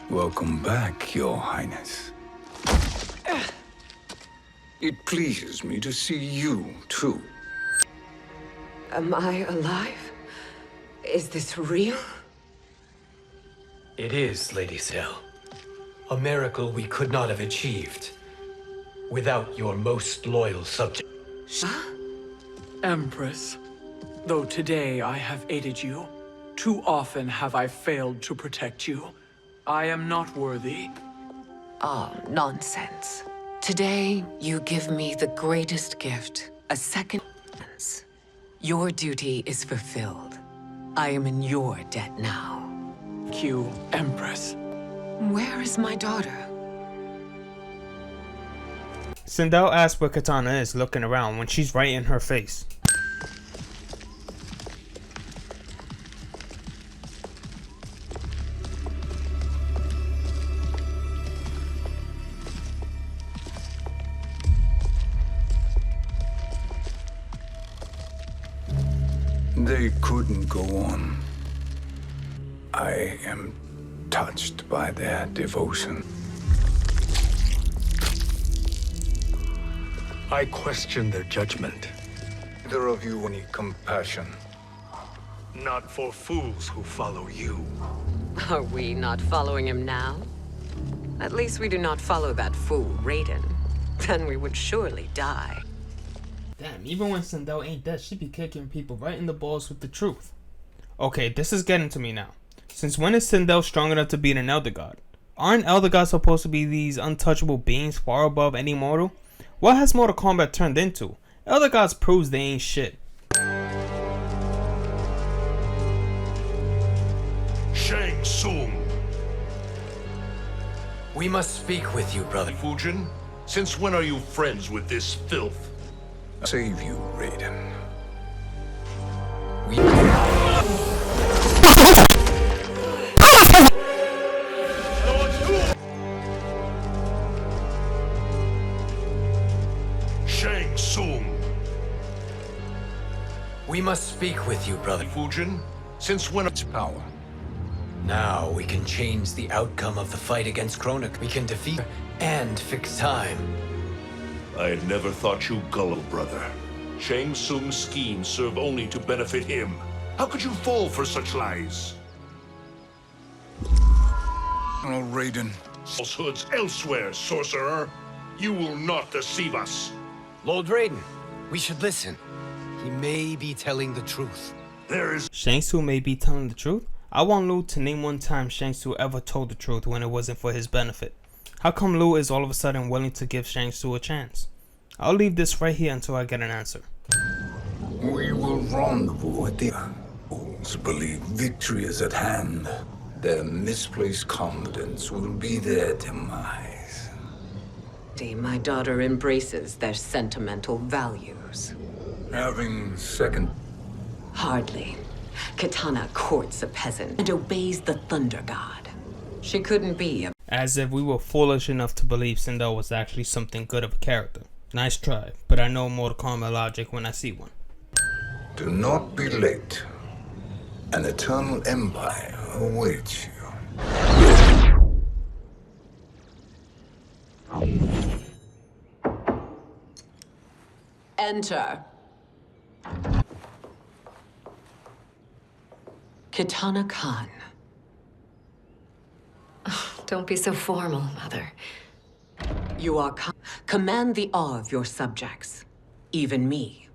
W: Welcome back, Your Highness. It pleases me to see you, too.
E: Am I alive? Is this real?
O: It is, Lady Cell. A miracle we could not have achieved without your most loyal subject.
P: Empress, though today I have aided you, too often have I failed to protect you. I am not worthy.
E: Oh, nonsense. Today, you give me the greatest gift, a second chance. Your duty is fulfilled. I am in your debt now.
P: Thank you, Empress.
E: Where is my daughter?
B: Sindel asks where Kitana is, looking around when she's right in her face.
W: They couldn't go on. I am touched by their devotion.
V: I question their judgment.
W: Neither of you any compassion.
V: Not for fools who follow you.
E: Are we not following him now? At least we do not follow that fool, Raiden. Then we would surely die.
B: Damn, even when Sindel ain't dead, she be kicking people right in the balls with the truth. Okay, this is getting to me now. Since when is Sindel strong enough to beat an Elder God? Aren't Elder Gods supposed to be these untouchable beings far above any mortal? What has Mortal Kombat turned into? Elder Gods proves they ain't shit.
D: Shang Tsung.
O: We must speak with you, brother.
D: Fujin, since when are you friends with this filth?
W: Save you, Raiden.
D: Shang Tsung.
O: We must speak with you, brother.
D: Fujin, since when its
W: power?
O: Now we can change the outcome of the fight against Kronika. We can defeat her and fix time.
D: I had never thought you gullible, brother. Shang Tsung's schemes serve only to benefit him. How could you fall for such lies?
W: Oh, Raiden.
D: Falsehoods elsewhere, sorcerer. You will not deceive us.
O: Lord Raiden, we should listen. He may be telling the truth.
D: There is...
B: Shang Tsung may be telling the truth? I want Liu to name one time Shang Tsung ever told the truth when it wasn't for his benefit. How come Liu is all of a sudden willing to give Shang Tsung a chance? I'll leave this right here until I get an answer.
W: We will rendezvous at the... Fools believe victory is at hand. Their misplaced confidence will be their demise.
E: My daughter embraces their sentimental values.
W: Having second...
E: Hardly. Kitana courts a peasant and obeys the Thunder God. She couldn't be a...
B: As if we were foolish enough to believe Sindel was actually something good of a character. Nice try, but I know Mortal Kombat logic when I see one.
W: Do not be late. An eternal empire awaits you.
E: Enter. Kitana Khan.
G: Oh, don't be so formal, Mother.
E: You are command the awe of your subjects, even me.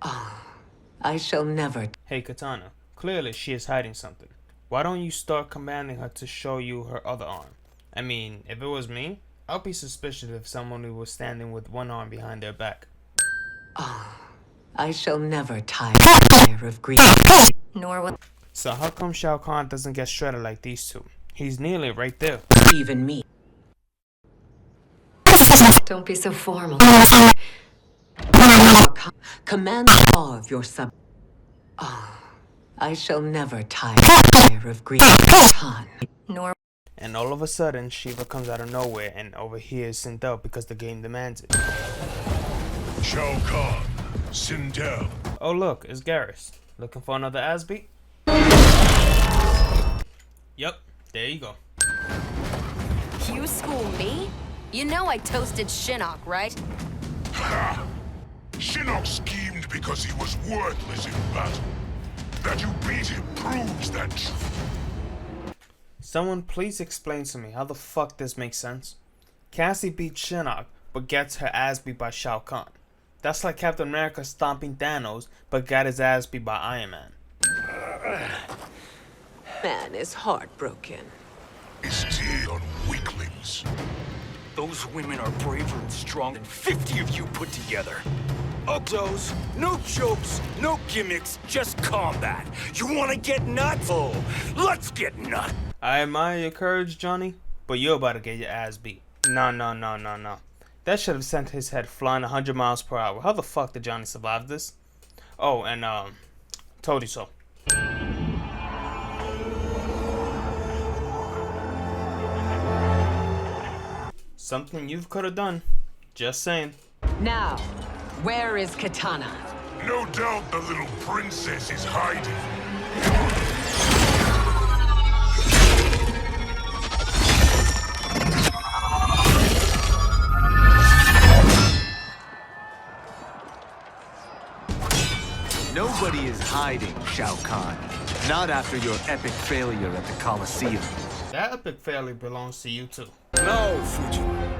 E: Ah, I shall never.
B: Hey Kitana, clearly she is hiding something. Why don't you start commanding her to show you her other arm? I mean, if it was me, I'd be suspicious if someone was standing with one arm behind their back.
E: Ah, I shall never tire of grief.
G: Nor will.
B: So how come Shao Kahn doesn't get shredded like these two? He's nearly right there.
E: Even me.
G: Don't be so formal.
E: Command the awe of your sub. Ah, I shall never tire of grief. Khan.
G: Nor.
B: And all of a sudden, Shiva comes out of nowhere and overhears Sindel because the game demands it.
K: Shao Kahn, Sindel.
B: Oh look, it's Geras. Looking for another ass beat? Yep, there you go.
G: You school me? You know I toasted Shinnok, right?
K: Ha! Shinnok schemed because he was worthless in battle. That you beat him proves that truth.
B: Someone please explain to me how the fuck this makes sense. Cassie beat Shinnok, but gets her ass beat by Shao Kahn. That's like Captain America stomping Thanos, but got his ass beat by Iron Man.
E: Man is heartbroken.
K: His tea on weaklings.
H: Those women are braver and strong than 50 of you put together. Octos, no jokes, no gimmicks, just combat. You wanna get nuts? Oh, let's get nuts.
B: I admire your courage, Johnny, but you're about to get your ass beat. No. That should have sent his head flying 100 miles per hour. How the fuck did Johnny survive this? Oh, and told you so. Something you could have done. Just saying.
E: Now, where is Kitana?
K: No doubt the little princess is hiding.
L: Nobody is hiding, Shao Kahn. Not after your epic failure at the Colosseum.
B: That epic failure belongs to you too.
H: No, Fujin.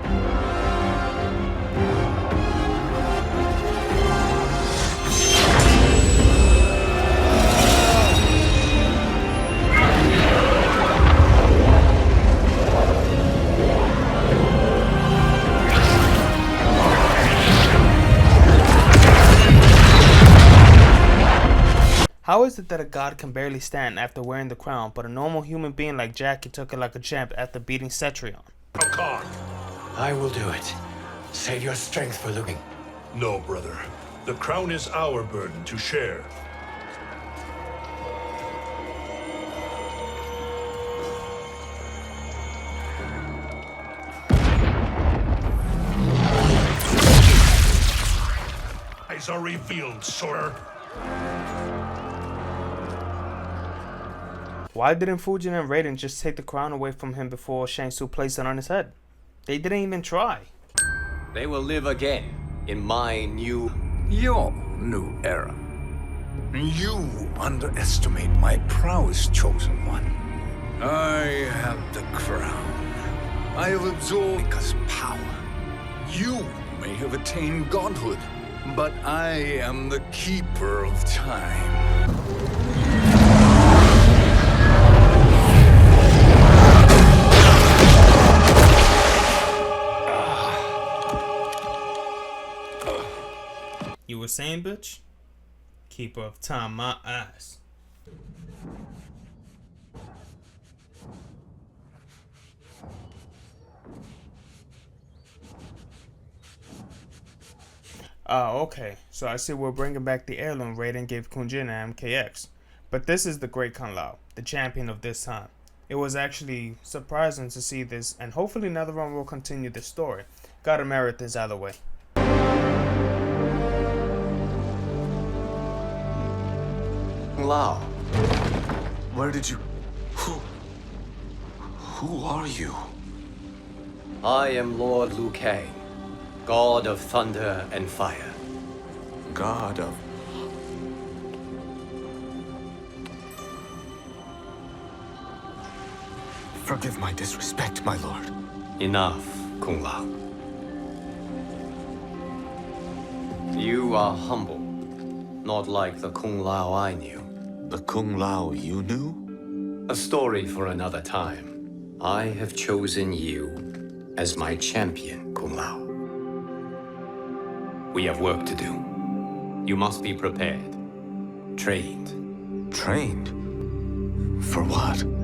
B: How is it that a god can barely stand after wearing the crown, but a normal human being like Jackie took it like a champ after beating Cetrion?
D: Kahn.
O: I will do it. Save your strength for looking.
A: No, brother. The crown is our burden to share.
K: Eyes are revealed, sir.
B: Why didn't Fujin and Raiden just take the crown away from him before Shang Tsung placed it on his head? They didn't even try.
O: They will live again in my new...
W: Your new era. You underestimate my prowess, Chosen One. I have the crown. I have absorbed Mika's power. You may have attained godhood, but I am the keeper of time.
B: You were saying, bitch? Keeper of time, my ass. Okay. So I see we're bringing back the heirloom Raiden gave Kunjin and MKX. But this is the Great Khan Lao, the champion of this time. It was actually surprising to see this, and hopefully Netherrealm will continue this story. Gotta merit this either way.
L: Lao, where did you... Who are you?
O: I am Lord Liu Kang, God of thunder and fire.
L: God of... Forgive my disrespect, my lord.
O: Enough. Kung Lao. You are humble, not like the Kung Lao I knew.
F: The Kung Lao you knew?
O: A story for another time. I have chosen you as my champion, Kung Lao. We have work to do. You must be prepared. Trained.
F: Trained? For what?